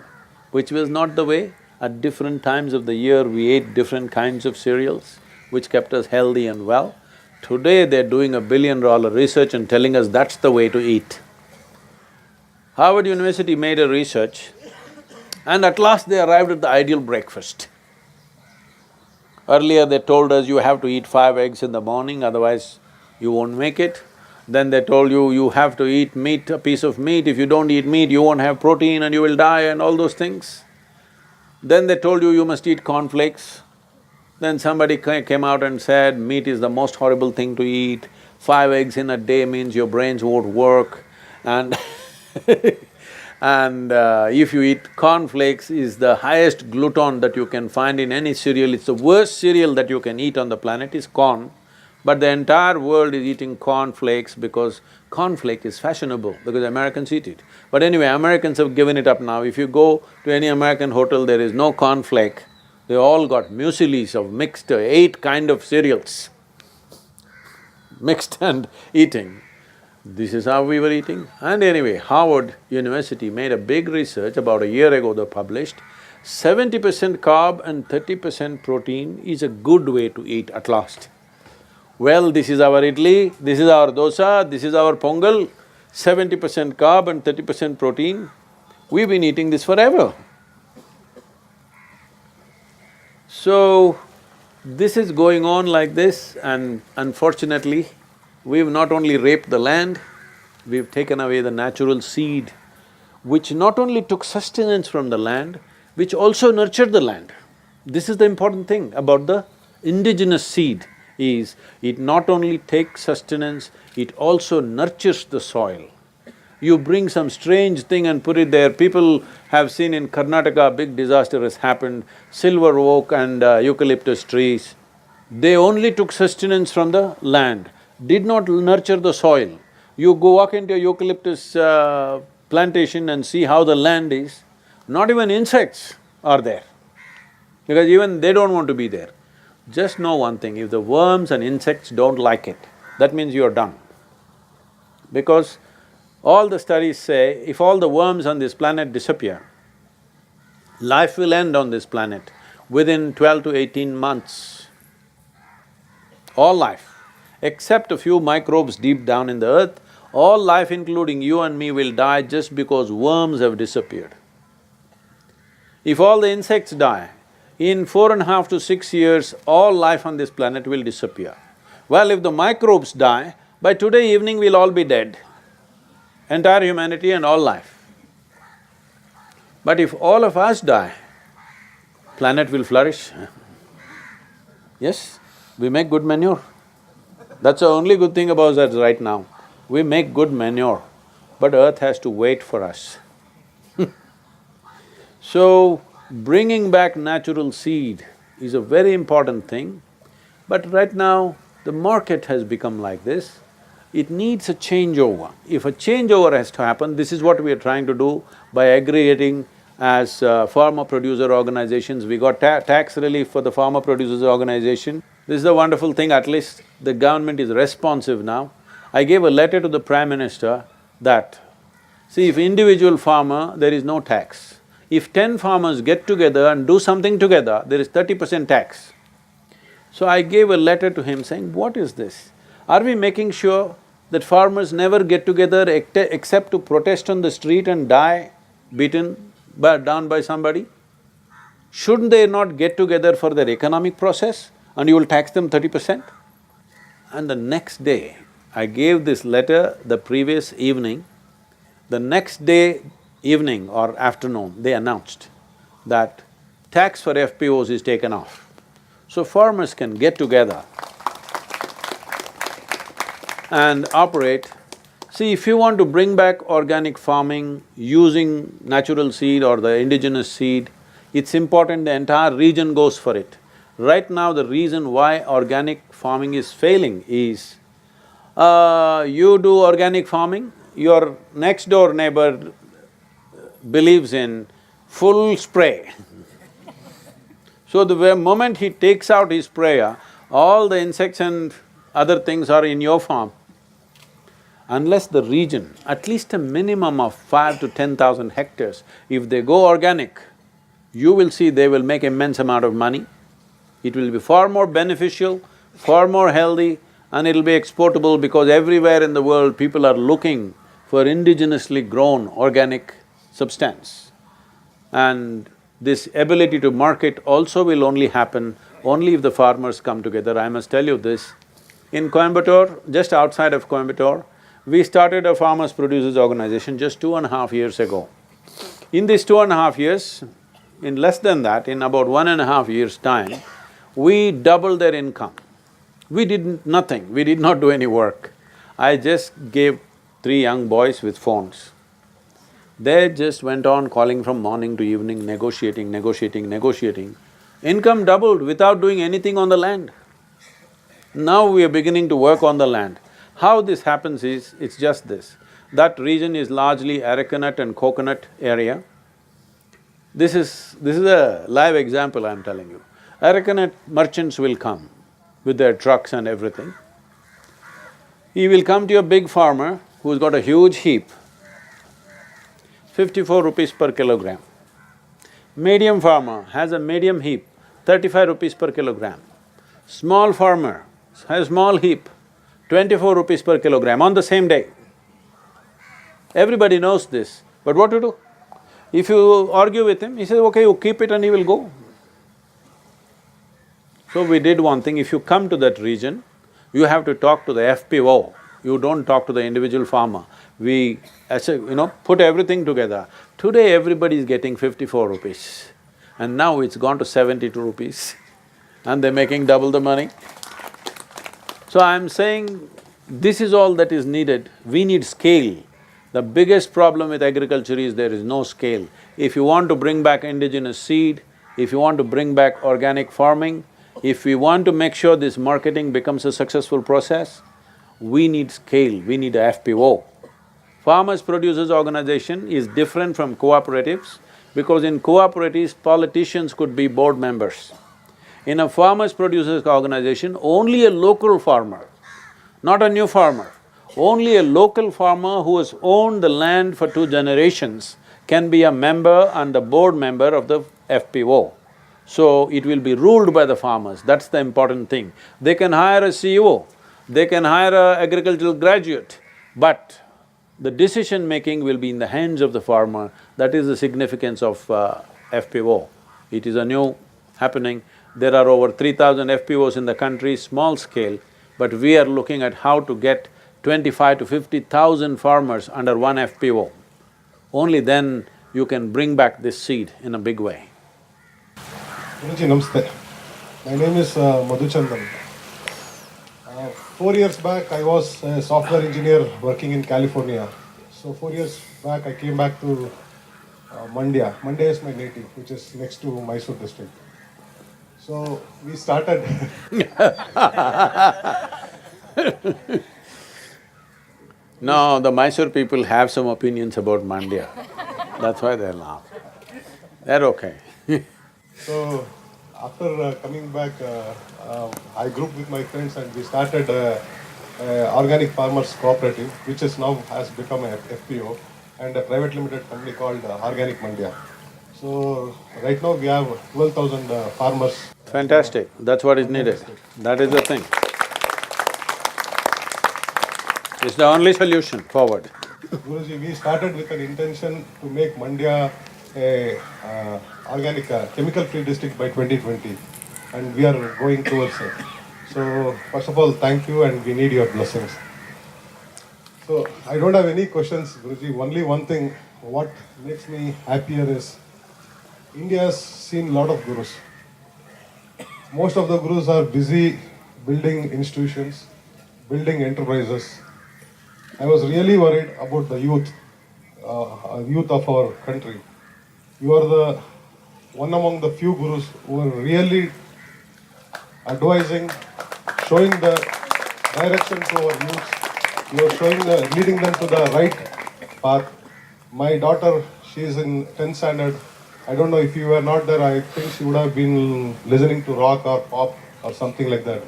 which was not the way. At different times of the year, we ate different kinds of cereals, which kept us healthy and well. Today, they're doing $1 billion research and telling us that's the way to eat. Harvard University made a research and at last they arrived at the ideal breakfast. Earlier they told us you have to eat 5 eggs in the morning, otherwise you won't make it. Then they told you, you have to eat meat, a piece of meat, if you don't eat meat, you won't have protein and you will die and all those things. Then they told you, you must eat cornflakes. Then somebody came out and said, meat is the most horrible thing to eat, 5 eggs in a day means your brains won't work and and if you eat cornflakes is the highest gluten that you can find in any cereal. It's the worst cereal that you can eat on the planet is corn. But the entire world is eating cornflakes because cornflake is fashionable, because Americans eat it. But anyway, Americans have given it up now. If you go to any American hotel, there is no cornflake. They all got mueslis of mixed 8 kind of cereals mixed and eating. This is how we were eating. And anyway, Harvard University made a big research about a year ago they published, 70% carb and 30% protein is a good way to eat at last. Well, this is our idli, this is our dosa, this is our pongal, 70% carb and 30% protein. We've been eating this forever. So, this is going on like this and unfortunately, we've not only raped the land, we've taken away the natural seed, which not only took sustenance from the land, which also nurtured the land. This is the important thing about the indigenous seed, is it not only takes sustenance, it also nurtures the soil. You bring some strange thing and put it there, people have seen in Karnataka, big disaster has happened, silver oak and eucalyptus trees, they only took sustenance from the land, did not nurture the soil. You go walk into a eucalyptus plantation and see how the land is, not even insects are there, because even they don't want to be there. Just know one thing, if the worms and insects don't like it, that means you're done. Because all the studies say, if all the worms on this planet disappear, life will end on this planet within 12 to 18 months. All life. Except a few microbes deep down in the earth, all life including you and me will die just because worms have disappeared. If all the insects die, in 4.5 to 6 years, all life on this planet will disappear. Well, if the microbes die, by today evening we'll all be dead, entire humanity and all life. But if all of us die, planet will flourish. Yes, we make good manure. That's the only good thing about us right now. We make good manure, but earth has to wait for us. So, bringing back natural seed is a very important thing, but right now the market has become like this. It needs a changeover. If a changeover has to happen, this is what we are trying to do by aggregating as farmer producer organizations. We got tax relief for the farmer producers organization. This is a wonderful thing, at least the government is responsive now. I gave a letter to the Prime Minister that, see, if individual farmer, there is no tax. If 10 farmers get together and do something together, there is 30% tax. So I gave a letter to him saying, what is this? Are we making sure that farmers never get together except to protest on the street and die beaten down by somebody? Shouldn't they not get together for their economic process and you will tax them 30%? And the next day, I gave this letter the previous evening. The next day evening or afternoon, they announced that tax for FPOs is taken off. So farmers can get together and operate. See, if you want to bring back organic farming using natural seed or the indigenous seed, it's important the entire region goes for it. Right now, the reason why organic farming is failing is, you do organic farming, your next door neighbor believes in full spray So the moment he takes out his prayer, all the insects and other things are in your farm. Unless the region, at least a minimum of 5 to 10,000 hectares, if they go organic, you will see they will make immense amount of money. It will be far more beneficial, far more healthy, and it'll be exportable because everywhere in the world people are looking for indigenously grown organic substance. And this ability to market also will only happen only if the farmers come together. I must tell you this, in Coimbatore, just outside of Coimbatore, we started a farmers producers organization just 2.5 years ago. In these 2.5 years, in less than that, in about 1.5 years' time, we doubled their income. We did nothing, we did not do any work. I just gave 3 young boys with phones. They just went on calling from morning to evening, negotiating. Income doubled without doing anything on the land. Now we are beginning to work on the land. How this happens is, it's just this. That region is largely arecanut and coconut area. This is a live example I'm telling you. Arecanut merchants will come with their trucks and everything. He will come to a big farmer who's got a huge heap, 54 rupees per kilogram. Medium farmer has a medium heap, 35 rupees per kilogram. Small farmer has small heap, 24 rupees per kilogram on the same day. Everybody knows this, but what to do? If you argue with him, he says, okay, you keep it and he will go. So we did one thing, if you come to that region, you have to talk to the FPO, you don't talk to the individual farmer. We, put everything together. Today everybody is getting 54 rupees and now it's gone to 72 rupees and they're making double the money. So I'm saying, this is all that is needed, we need scale. The biggest problem with agriculture is there is no scale. If you want to bring back indigenous seed, if you want to bring back organic farming, if we want to make sure this marketing becomes a successful process, we need scale, we need a FPO. Farmers Producers Organization is different from cooperatives because in cooperatives, politicians could be board members. In a Farmers Producers Organization, only a local farmer, not a new farmer, only a local farmer who has owned the land for 2 generations can be a member and a board member of the FPO. So it will be ruled by the farmers, that's the important thing. They can hire a CEO, they can hire a agricultural graduate, but the decision-making will be in the hands of the farmer. That is the significance of FPO. It is a new happening. There are over 3,000 FPOs in the country, small scale, but we are looking at how to get 25 to 50,000 farmers under one FPO. Only then you can bring back this seed in a big way. Guruji, namaste. My name is Madhuchandan. 4 years back, I was a software engineer working in California. So 4 years back, I came back to Mandya. Mandya is my native, which is next to Mysuru district. So we started No, the Mysore people have some opinions about Mandya, that's why they laugh. They're okay. So after coming back, I grouped with my friends and we started Organic Farmers Cooperative, which is now has become a FPO and a private limited company called Organic Mandya. So right now we have 12,000 farmers. Fantastic, that's what is needed, that is the thing. It's the only solution forward. Guruji, we started with an intention to make Mandya a organic chemical-free district by 2020 and we are going towards it. So first of all, thank you and we need your blessings. So I don't have any questions, Guruji. Only one thing, what makes me happier is India has seen a lot of gurus. Most of the gurus are busy building institutions, building enterprises. I was really worried about the youth of our country. You are the one among the few gurus who are really advising, showing the direction to our youth. You are leading them to the right path. My daughter, she is in 10th standard I don't know if you were not there, I think she would have been listening to rock or pop or something like that.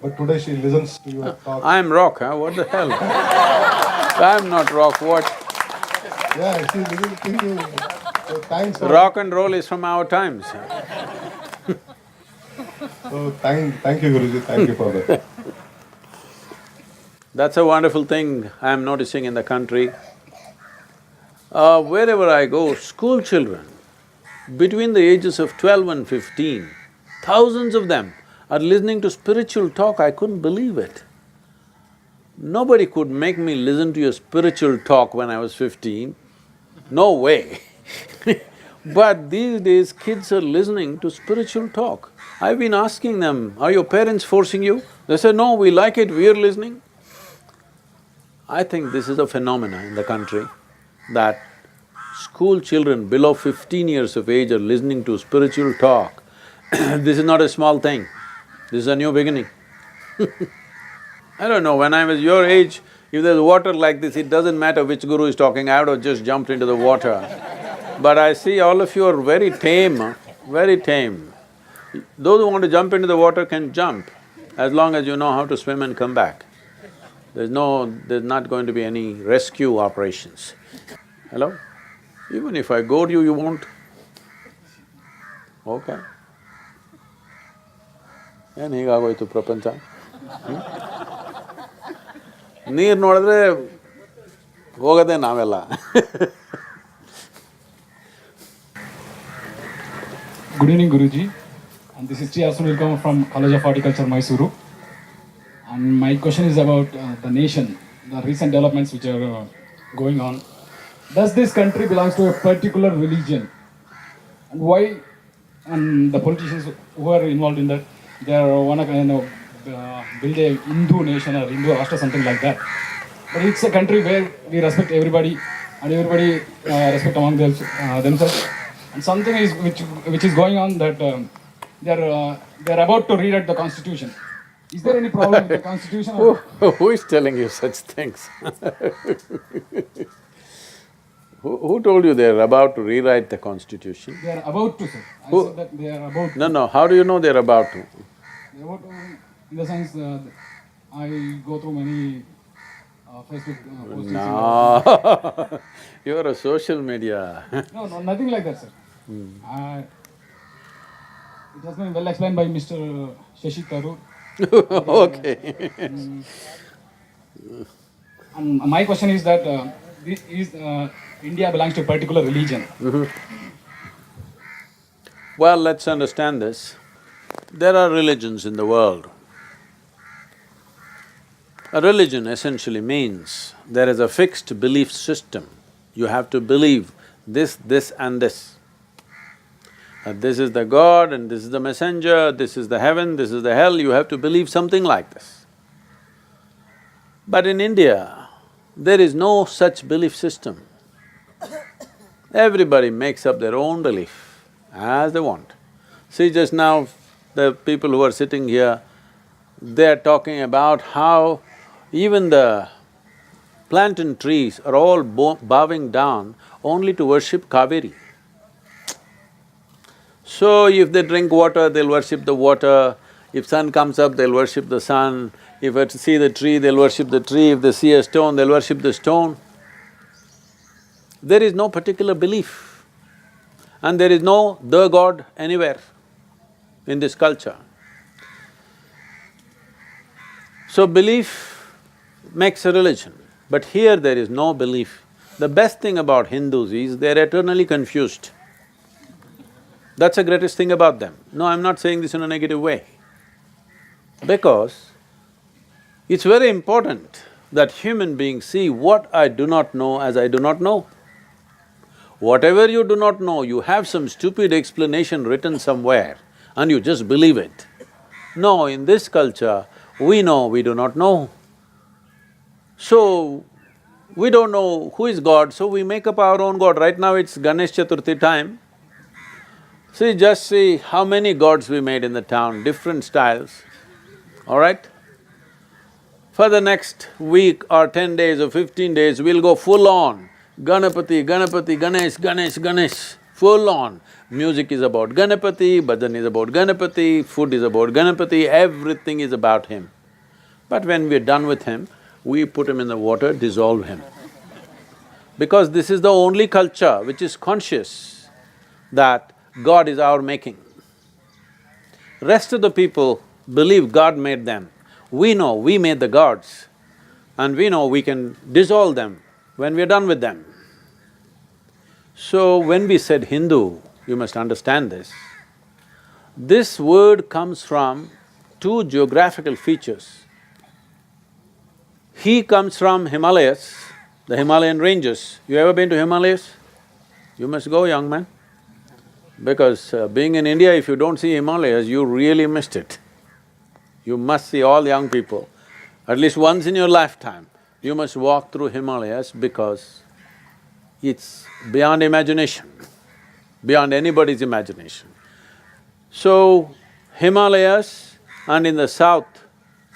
But today she listens to your talk. I'm rock, huh? What the hell? I'm not rock, what? Yeah, she's listening to you. So thanks for… Rock and roll is from our times. So thank you, Guruji, thank you for that. That's a wonderful thing I'm noticing in the country. Wherever I go, school children, between the ages of 12 and 15, thousands of them are listening to spiritual talk. I couldn't believe it. Nobody could make me listen to your spiritual talk when I was 15. No way. But these days, kids are listening to spiritual talk. I've been asking them, are your parents forcing you? They say, no, we like it, we are listening. I think this is a phenomena in the country, that school children below 15 years of age are listening to spiritual talk. This is not a small thing, this is a new beginning. I don't know, when I was your age, if there's water like this, it doesn't matter which guru is talking, I would have just jumped into the water. But I see all of you are very tame, very tame. Those who want to jump into the water can jump, as long as you know how to swim and come back. There's not going to be any rescue operations. Hello? Even if I goad you, you won't? Okay. ಏನ್ ಹೀಗಾಗೋಯ್ತು ಪ್ರಪಂಚ? ನೀರು ನೋಡಿದ್ರೆ ಹೋಗೋದೇ ನಾವೆಲ್ಲ. Good evening, Guruji. And this is T. Asunilkam from College of Horticulture, Mysuru. And my question is about the nation, the recent developments which are going on. Does this country belongs to a particular religion? And why? And the politicians who are involved in that, they are one of build a Hindu nation or Hindu Rashtra, something like that. But it's a country where we respect everybody and everybody respect among themselves. And something is which is going on that they are about to rewrite the constitution. Is there any problem with the constitution? Who is telling you such things? Who told you they are about to rewrite the constitution? They are about to, sir. I said that they are about to. No, how do you know they are about to? They are about to, in the sense I go through many Facebook postings. No, you are a social media. No, nothing like that, sir. It has been well explained by Mr. Shashi Tharoor. Okay. And my question is that India belongs to a particular religion. Well, let's understand this. There are religions in the world. A religion essentially means there is a fixed belief system. You have to believe this and this. That this is the God and this is the messenger, this is the heaven, this is the hell, you have to believe something like this. But in India, there is no such belief system. Everybody makes up their own belief as they want. See, just now, the people who are sitting here, they're talking about how even the plantain trees are all bowing down only to worship Kaveri. So if they drink water, they'll worship the water. If sun comes up, they'll worship the sun. If they see the tree, they'll worship the tree. If they see a stone, they'll worship the stone. There is no particular belief. And there is no the God anywhere in this culture. So belief makes a religion, but here there is no belief. The best thing about Hindus is they're eternally confused. That's the greatest thing about them. No, I'm not saying this in a negative way. Because it's very important that human beings see what I do not know as I do not know. Whatever you do not know, you have some stupid explanation written somewhere and you just believe it. No, in this culture, we know we do not know. So, we don't know who is God, so we make up our own God. Right now it's Ganesh Chaturthi time. Just see how many gods we made in the town, different styles, all right? For the next week or 10 days or 15 days, we'll go full on, Ganapati, Ganapati, Ganesh, Ganesh, Ganesh. full on. Music is about Ganapati, bhajan is about Ganapati, food is about Ganapati, everything is about him. But when we're done with him, we put him in the water, dissolve him. Because this is the only culture which is conscious that God is our making. Rest of the people believe God made them. We know we made the gods, and we know we can dissolve them when we're done with them. So when we said Hindu, you must understand this. This word comes from two geographical features. He comes from Himalayas, the Himalayan ranges. You ever been to Himalayas? You must go, young man. Because being in India, if you don't see Himalayas, you really missed it. You must see, all young people, at least once in your lifetime, you must walk through Himalayas because it's beyond imagination, beyond anybody's imagination. So, Himalayas and in the south,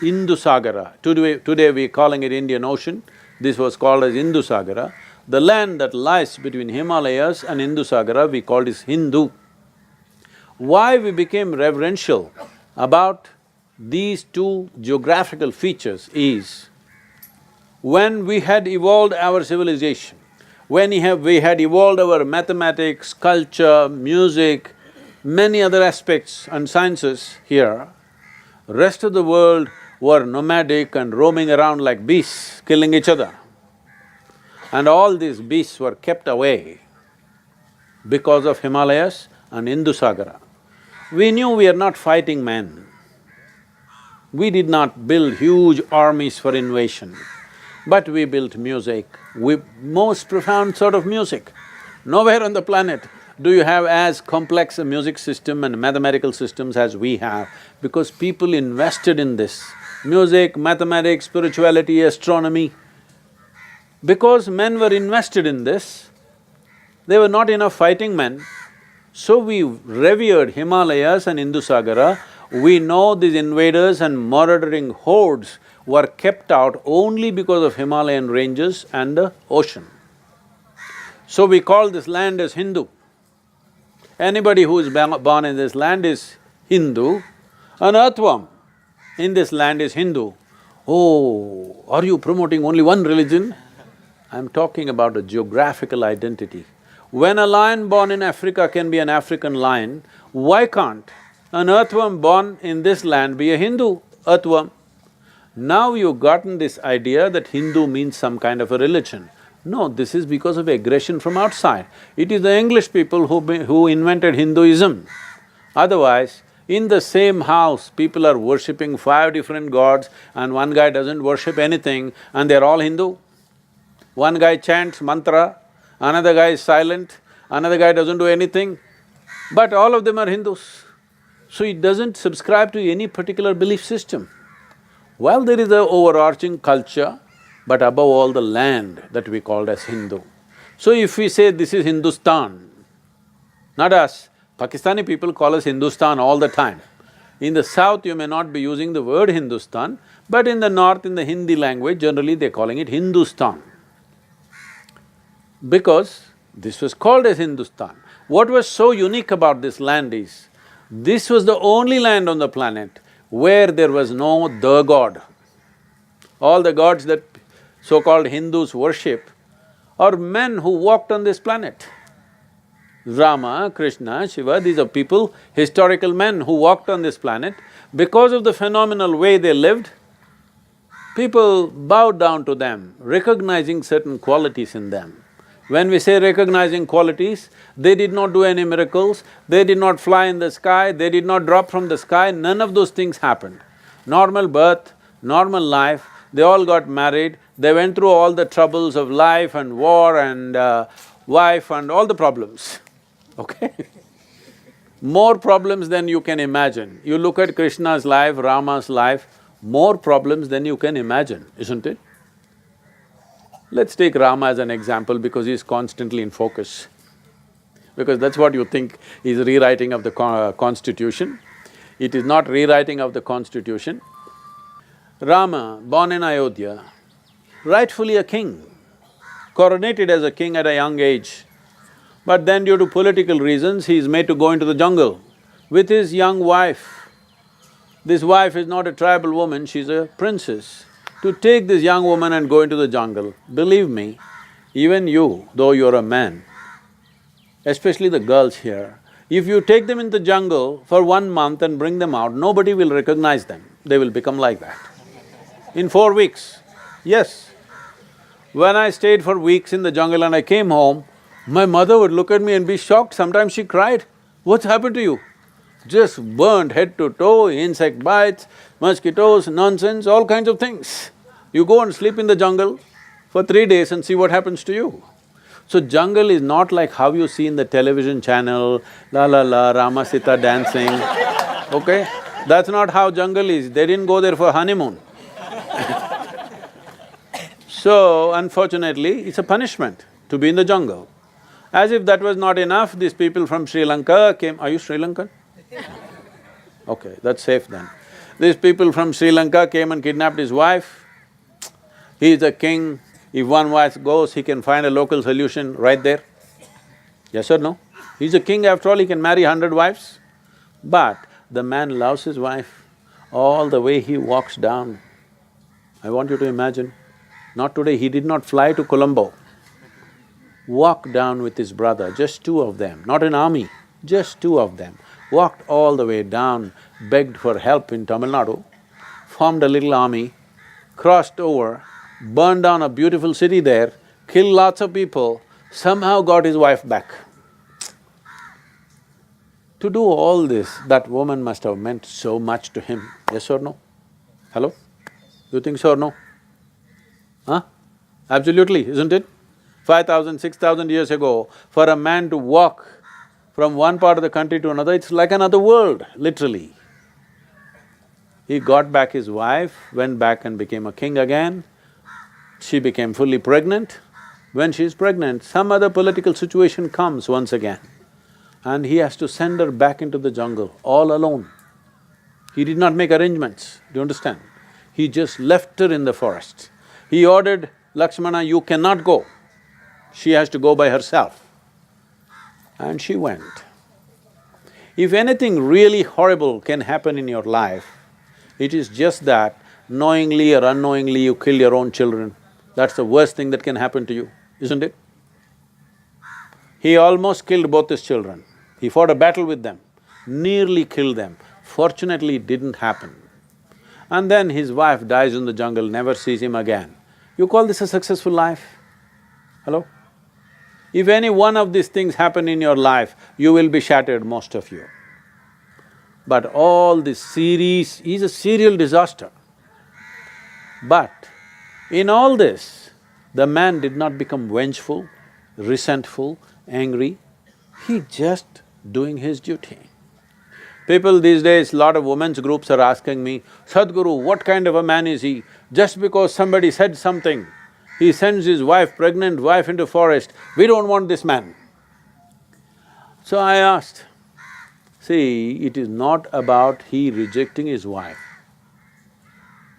Indusagara, today we're calling it Indian Ocean, this was called as Indusagara. The land that lies between Himalayas and Indusagara we called is Hindu. Why we became reverential about these two geographical features is, when we had evolved our civilization, when we had evolved our mathematics, culture, music, many other aspects and sciences here, rest of the world were nomadic and roaming around like beasts, killing each other. And all these beasts were kept away because of Himalayas and Indusagara. We knew we are not fighting men. We did not build huge armies for invasion, but we built music, most profound sort of music. Nowhere on the planet do you have as complex a music system and mathematical systems as we have, because people invested in this. Music, mathematics, spirituality, astronomy. Because men were invested in this, they were not enough fighting men, so we revered Himalayas and Indusagara. We know these invaders and murdering hordes were kept out only because of Himalayan ranges and the ocean. So we call this land as Hindu. Anybody who is born in this land is Hindu. An earthworm in this land is Hindu. Oh, are you promoting only one religion? I'm talking about a geographical identity. When a lion born in Africa can be an African lion, why can't an earthworm born in this land be a Hindu earthworm? Now you've gotten this idea that Hindu means some kind of a religion. No, this is because of aggression from outside. It is the English people who invented Hinduism. Otherwise, in the same house, people are worshipping 5 different gods and one guy doesn't worship anything and they're all Hindu. One guy chants mantra, another guy is silent, another guy doesn't do anything, but all of them are Hindus. So it doesn't subscribe to any particular belief system. Well, there is an overarching culture, but above all the land that we called as Hindu. So if we say this is Hindustan, not us, Pakistani people call us Hindustan all the time. In the south you may not be using the word Hindustan, but in the north, in the Hindi language, generally they're calling it Hindustan. Because this was called as Hindustan. What was so unique about this land is, this was the only land on the planet where there was no the god. All the gods that so-called Hindus worship are men who walked on this planet. Rama, Krishna, Shiva, these are people, historical men who walked on this planet. Because of the phenomenal way they lived, people bowed down to them, recognizing certain qualities in them. When we say recognizing qualities, they did not do any miracles, they did not fly in the sky, they did not drop from the sky, none of those things happened. Normal birth, normal life, they all got married, they went through all the troubles of life and war and wife and all the problems, okay? More problems than you can imagine. You look at Krishna's life, Rama's life, more problems than you can imagine, isn't it? Let's take Rama as an example because he's constantly in focus. Because that's what you think is rewriting of the constitution. It is not rewriting of the constitution. Rama, born in Ayodhya, rightfully a king, coronated as a king at a young age. But then due to political reasons, he is made to go into the jungle with his young wife. This wife is not a tribal woman, she's a princess. To take this young woman and go into the jungle, believe me, even you, though you're a man, especially the girls here, if you take them in the jungle for 1 month and bring them out, nobody will recognize them, they will become like that. In 4 weeks, yes. When I stayed for weeks in the jungle and I came home, my mother would look at me and be shocked, sometimes she cried, "What's happened to you?" Just burnt head to toe, insect bites, mosquitoes, nonsense, all kinds of things. You go and sleep in the jungle for 3 days and see what happens to you. So jungle is not like how you see in the television channel, la la la, Rama Sita dancing, okay? That's not how jungle is, they didn't go there for honeymoon. So, unfortunately, it's a punishment to be in the jungle. As if that was not enough, these people from Sri Lanka came… Are you Sri Lankan? Okay, that's safe then. These people from Sri Lanka came and kidnapped his wife. He is a king, if one wife goes, he can find a local solution right there. Yes or no? He's a king, after all, he can marry 100 wives. But the man loves his wife, all the way he walks down. I want you to imagine, not today, he did not fly to Colombo. Walked down with his brother, just 2 of them, not an army, just 2 of them. Walked all the way down, begged for help in Tamil Nadu, formed a little army, crossed over, burned down a beautiful city there, killed lots of people, somehow got his wife back. To do all this, that woman must have meant so much to him, yes or no? Hello? You think so or no? Huh? Absolutely, isn't it? 5,000, 6,000 years ago, for a man to walk from one part of the country to another, it's like another world, literally. He got back his wife, went back and became a king again. She became fully pregnant. When she's pregnant, some other political situation comes once again, and he has to send her back into the jungle, all alone. He did not make arrangements, do you understand? He just left her in the forest. He ordered, "Lakshmana, you cannot go. She has to go by herself." And she went. If anything really horrible can happen in your life, it is just that knowingly or unknowingly you kill your own children. That's the worst thing that can happen to you, isn't it? He almost killed both his children. He fought a battle with them, nearly killed them. Fortunately, it didn't happen. And then his wife dies in the jungle, never sees him again. You call this a successful life? Hello? If any one of these things happen in your life, you will be shattered, most of you. But all this series is a serial disaster. But in all this, the man did not become vengeful, resentful, angry, he just doing his duty. People these days, lot of women's groups are asking me, "Sadhguru, what kind of a man is he? Just because somebody said something, he sends his wife, pregnant wife into forest, we don't want this man." So I asked, see, it is not about he rejecting his wife.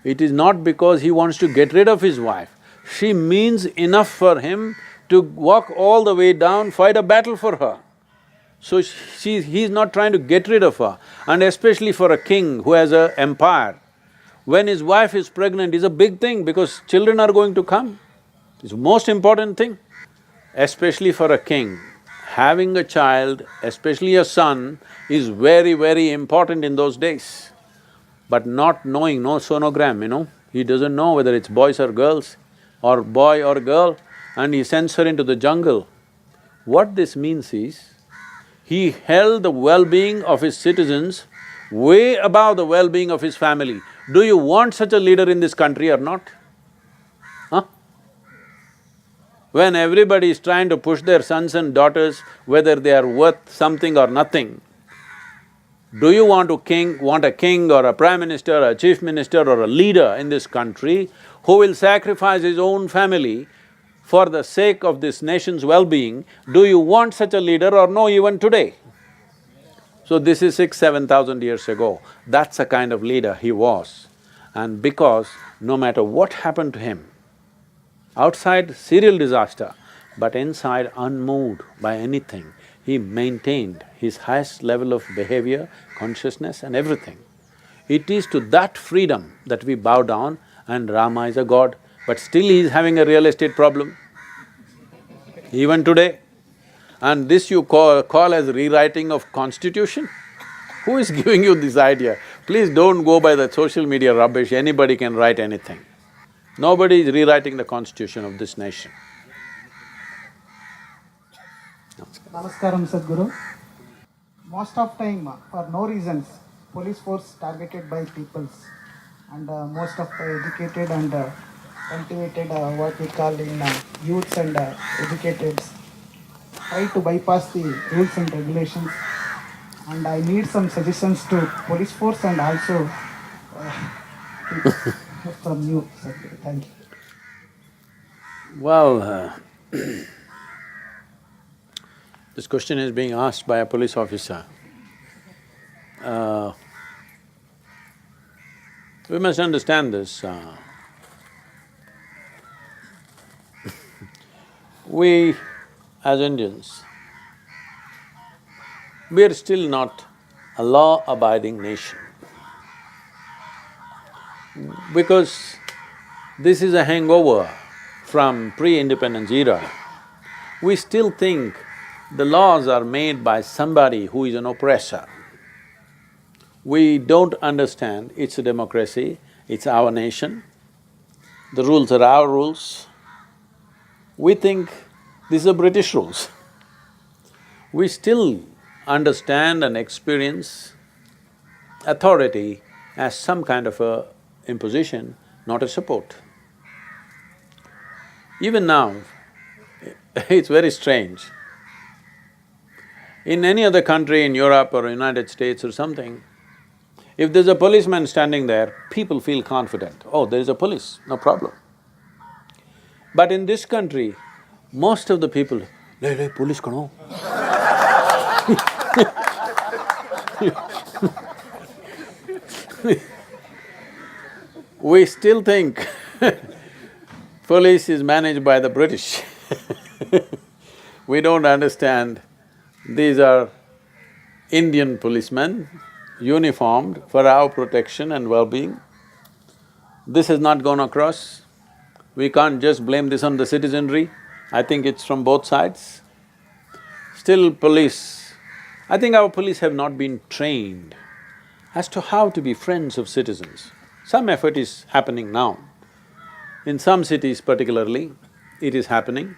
It is not because he wants to get rid of his wife. She means enough for him to walk all the way down, fight a battle for her. So he's not trying to get rid of her. And especially for a king who has an empire, when his wife is pregnant is a big thing because children are going to come. It's the most important thing. Especially for a king, having a child, especially a son, is very, very important in those days. But not knowing, no sonogram, you know, he doesn't know whether it's boys or girls, or boy or girl, and he sends her into the jungle. What this means is, he held the well-being of his citizens way above the well-being of his family. Do you want such a leader in this country or not? Huh? When everybody is trying to push their sons and daughters, whether they are worth something or nothing, do you want a king or a prime minister or a chief minister or a leader in this country who will sacrifice his own family for the sake of this nation's well-being? Do you want such a leader or no even today? So this is 6,000–7,000 years ago, that's the kind of leader he was. And because no matter what happened to him, outside serial disaster, but inside unmoved by anything, he maintained his highest level of behavior, consciousness and everything. It is to that freedom that we bow down and Rama is a god, but still he is having a real estate problem, even today. And this you call as rewriting of constitution? Who is giving you this idea? Please don't go by the social media rubbish, anybody can write anything. Nobody is rewriting the constitution of this nation. Namaskaram, Sadhguru. Most of time, for no reasons, police force targeted by peoples, and most of the educated and cultivated, what we call in youths and educateds, try to bypass the rules and regulations. And I need some suggestions to police force and also from you, Sadhguru. Thank you. Well, this question is being asked by a police officer. We must understand this. We as Indians, we are still not a law-abiding nation. Because this is a hangover from pre-independence era. We still think the laws are made by somebody who is an oppressor. We don't understand it's a democracy, it's our nation, the rules are our rules. We think these are British rules. We still understand and experience authority as some kind of a imposition, not a support. Even now, it's very strange. In any other country in Europe or United States or something, if there's a policeman standing there, people feel confident, oh, there is a police, no problem. But in this country, most of the people, le, police kano. We still think police is managed by the British. We don't understand these are Indian policemen, uniformed for our protection and well-being. This has not gone across. We can't just blame this on the citizenry. I think it's from both sides. Still police, I think our police have not been trained as to how to be friends of citizens. Some effort is happening now. In some cities particularly, it is happening.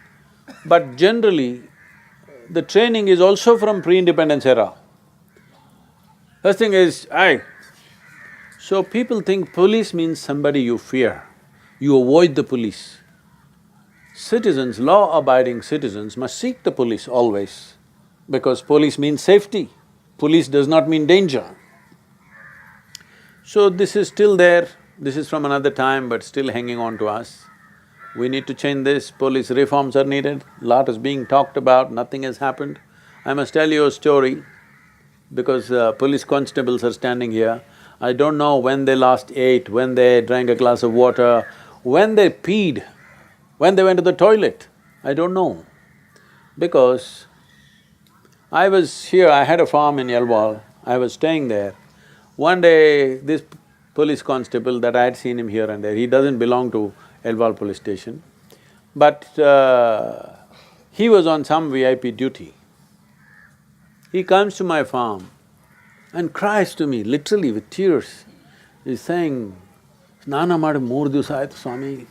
But generally, the training is also from pre-independence era. First thing is, so people think police means somebody you fear, you avoid the police. Citizens, law-abiding citizens must seek the police always, because police means safety, police does not mean danger. So this is still there, this is from another time but still hanging on to us. We need to change this, police reforms are needed, lot is being talked about, nothing has happened. I must tell you a story, because police constables are standing here. I don't know when they last ate, when they drank a glass of water, when they peed, when they went to the toilet, I don't know. Because I was here, I had a farm in Yelwala, I was staying there. One day, this police constable that I had seen him here and there, he doesn't belong to Yelwala police station, but he was on some VIP duty. He comes to my farm and cries to me, literally with tears. He's saying, "Snana madu 3 divasa aaytu, Swami.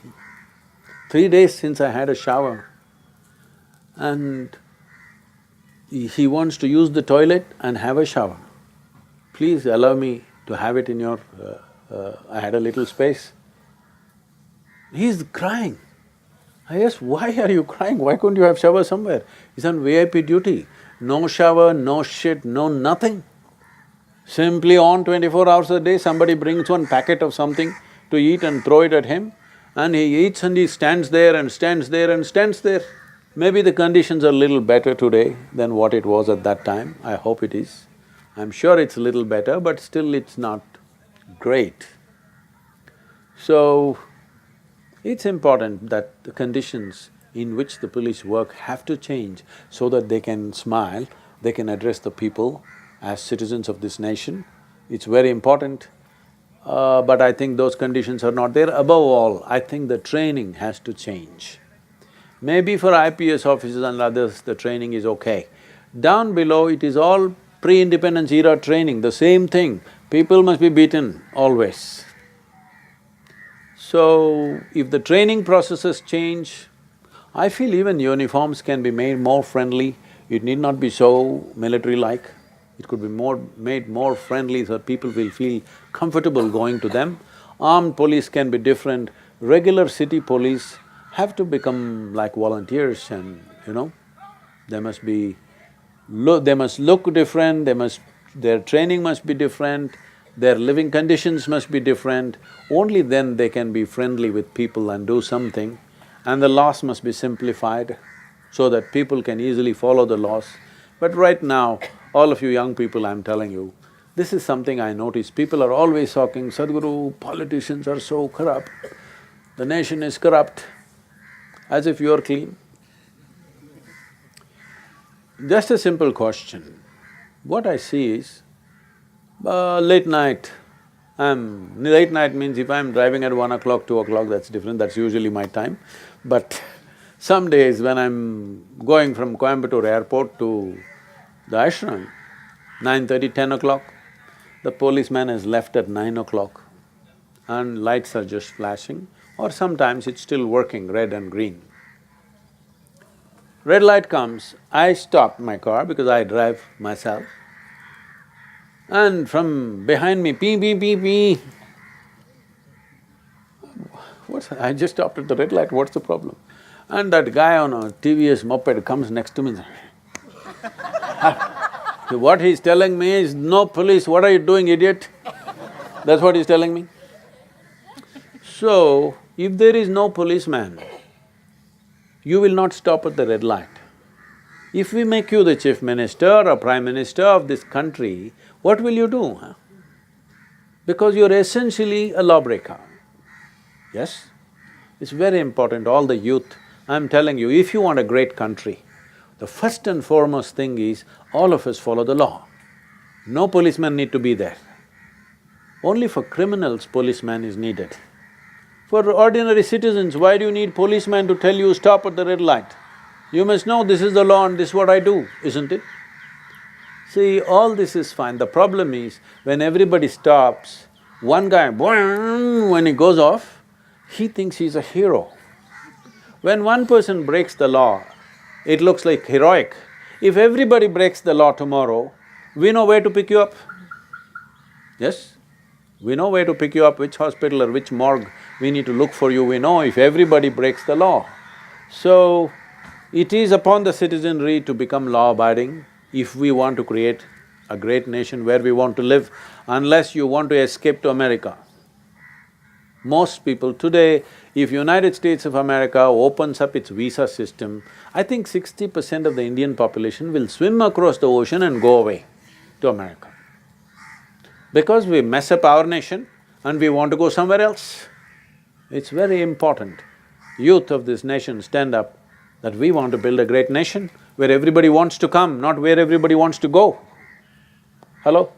3 days since I had a shower." And he wants to use the toilet and have a shower. Please allow me to have it in your… I had a little space. He's crying. I asked, why are you crying? Why couldn't you have shower somewhere? He's on VIP duty. No shower, no shit, no nothing. Simply on 24 hours a day, somebody brings one packet of something to eat and throw it at him, and he eats and he stands there and stands there and stands there. Maybe the conditions are a little better today than what it was at that time, I hope it is. I'm sure it's a little better, but still it's not great. So, it's important that the conditions in which the police work have to change so that they can smile, they can address the people as citizens of this nation. It's very important, but I think those conditions are not there. Above all, I think the training has to change. Maybe for IPS officers and others, the training is okay. Down below, it is all pre-independence era training, the same thing. People must be beaten always. So, if the training processes change, I feel even uniforms can be made more friendly. It need not be so military-like. It could be made more friendly so people will feel comfortable going to them. Armed police can be different. Regular city police have to become like volunteers and, they must be… they must look different, their training must be different, their living conditions must be different. Only then they can be friendly with people and do something. And the laws must be simplified so that people can easily follow the laws. But right now, all of you young people, I'm telling you, this is something I notice. People are always talking, Sadhguru, politicians are so corrupt, the nation is corrupt, as if you're clean. Just a simple question. What I see is, late night means if I'm driving at 1 o'clock, 2 o'clock, that's different, that's usually my time. But some days when I'm going from Coimbatore airport to the ashram, 9:30, 10 o'clock, the policeman has left at 9 o'clock and lights are just flashing, or sometimes it's still working, red and green. Red light comes, I stop my car because I drive myself, and from behind me, pee, pee, pee, pee. I just stopped at the red light, what's the problem? And that guy on a TVS moped comes next to me. What he's telling me is, no police, what are you doing, idiot? That's what he's telling me. So, if there is no policeman, you will not stop at the red light. If we make you the chief minister or prime minister of this country, what will you do, huh? Because you're essentially a lawbreaker. Yes? It's very important, all the youth, I'm telling you, if you want a great country, the first and foremost thing is, all of us follow the law. No policeman need to be there. Only for criminals, policeman is needed. For ordinary citizens, why do you need policeman to tell you stop at the red light? You must know this is the law and this is what I do, isn't it? See, all this is fine. The problem is, when everybody stops, one guy, boing, when he goes off, he thinks he's a hero. When one person breaks the law, it looks like heroic. If everybody breaks the law tomorrow, we know where to pick you up. Yes? We know where to pick you up, which hospital or which morgue we need to look for you, we know if everybody breaks the law. So, it is upon the citizenry to become law-abiding if we want to create a great nation where we want to live, unless you want to escape to America. Most people today, if United States of America opens up its visa system, I think 60% of the Indian population will swim across the ocean and go away to America. Because we mess up our nation and we want to go somewhere else. It's very important. Youth of this nation stand up that we want to build a great nation where everybody wants to come, not where everybody wants to go. Hello?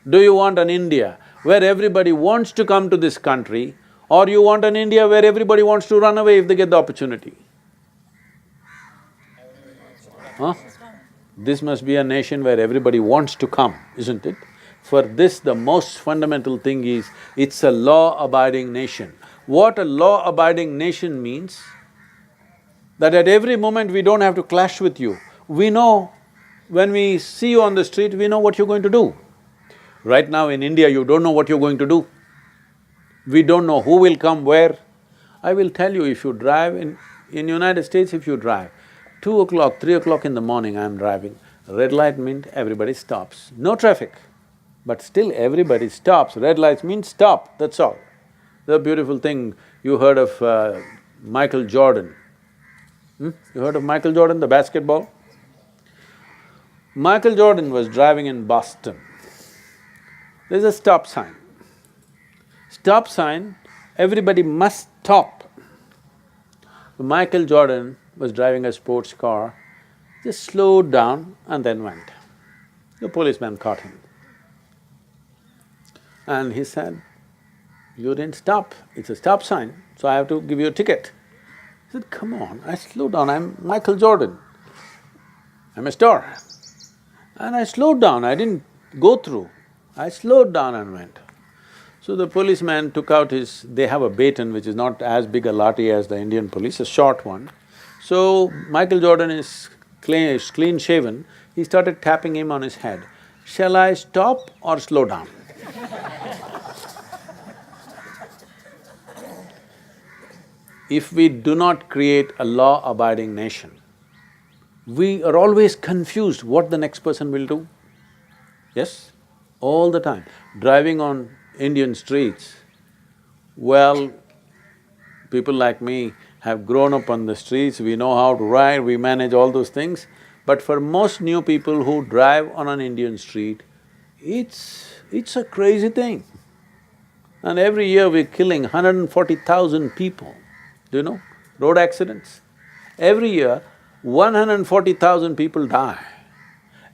Do you want an India where everybody wants to come to this country, or you want an India where everybody wants to run away if they get the opportunity? Huh? This must be a nation where everybody wants to come, isn't it? For this, the most fundamental thing is, it's a law-abiding nation. What a law-abiding nation means, that at every moment we don't have to clash with you. We know, when we see you on the street, we know what you're going to do. Right now in India, you don't know what you're going to do. We don't know who will come where. I will tell you, if you drive in United States, if you drive, 2 o'clock, 3 o'clock in the morning I'm driving, red light means everybody stops. No traffic, but still everybody stops. Red lights mean stop, that's all. The beautiful thing, you heard of Michael Jordan. You heard of Michael Jordan, the basketball? Michael Jordan was driving in Boston. There's a stop sign. Stop sign, everybody must stop. So Michael Jordan was driving a sports car, just slowed down and then went. The policeman caught him. And he said, "You didn't stop, it's a stop sign, so I have to give you a ticket." He said, "Come on, I slowed down, I'm Michael Jordan. I'm a star. And I slowed down, I didn't go through. I slowed down and went." So the policeman took out his… they have a baton which is not as big a lathi as the Indian police, a short one. So Michael Jordan is clean shaven, he started tapping him on his head. "Shall I stop or slow down?" If we do not create a law-abiding nation, we are always confused what the next person will do. Yes? All the time. Driving on Indian streets, well, people like me have grown up on the streets, we know how to ride, we manage all those things. But for most new people who drive on an Indian street, it's a crazy thing. And every year we're killing 140,000 people. Do you know? Road accidents. Every year, 140,000 people die.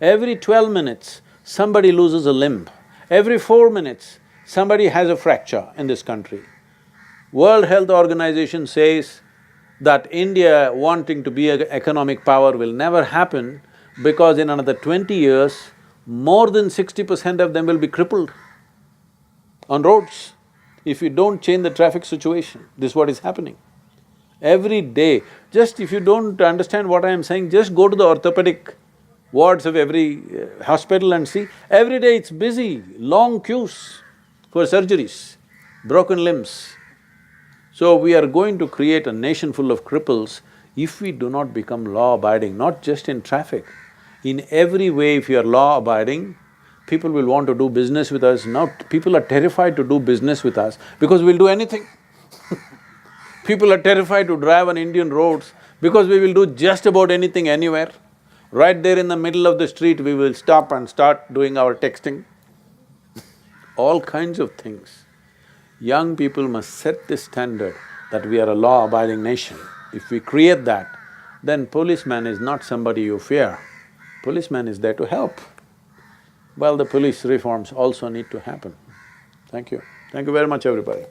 Every 12 minutes, somebody loses a limb. Every 4 minutes, somebody has a fracture in this country. World Health Organization says that India wanting to be an economic power will never happen because in another 20 years, more than 60% of them will be crippled on roads if you don't change the traffic situation. This is what is happening. Every day, just if you don't understand what I am saying, just go to the orthopedic wards of every hospital and see, every day it's busy, long queues for surgeries, broken limbs. So we are going to create a nation full of cripples if we do not become law-abiding, not just in traffic. In every way, if you are law-abiding, people will want to do business with us. Now people are terrified to do business with us because we'll do anything. People are terrified to drive on Indian roads because we will do just about anything anywhere. Right there in the middle of the street, we will stop and start doing our texting. All kinds of things. Young people must set this standard that we are a law-abiding nation. If we create that, then policeman is not somebody you fear. Policeman is there to help. Well, the police reforms also need to happen. Thank you. Thank you very much, everybody.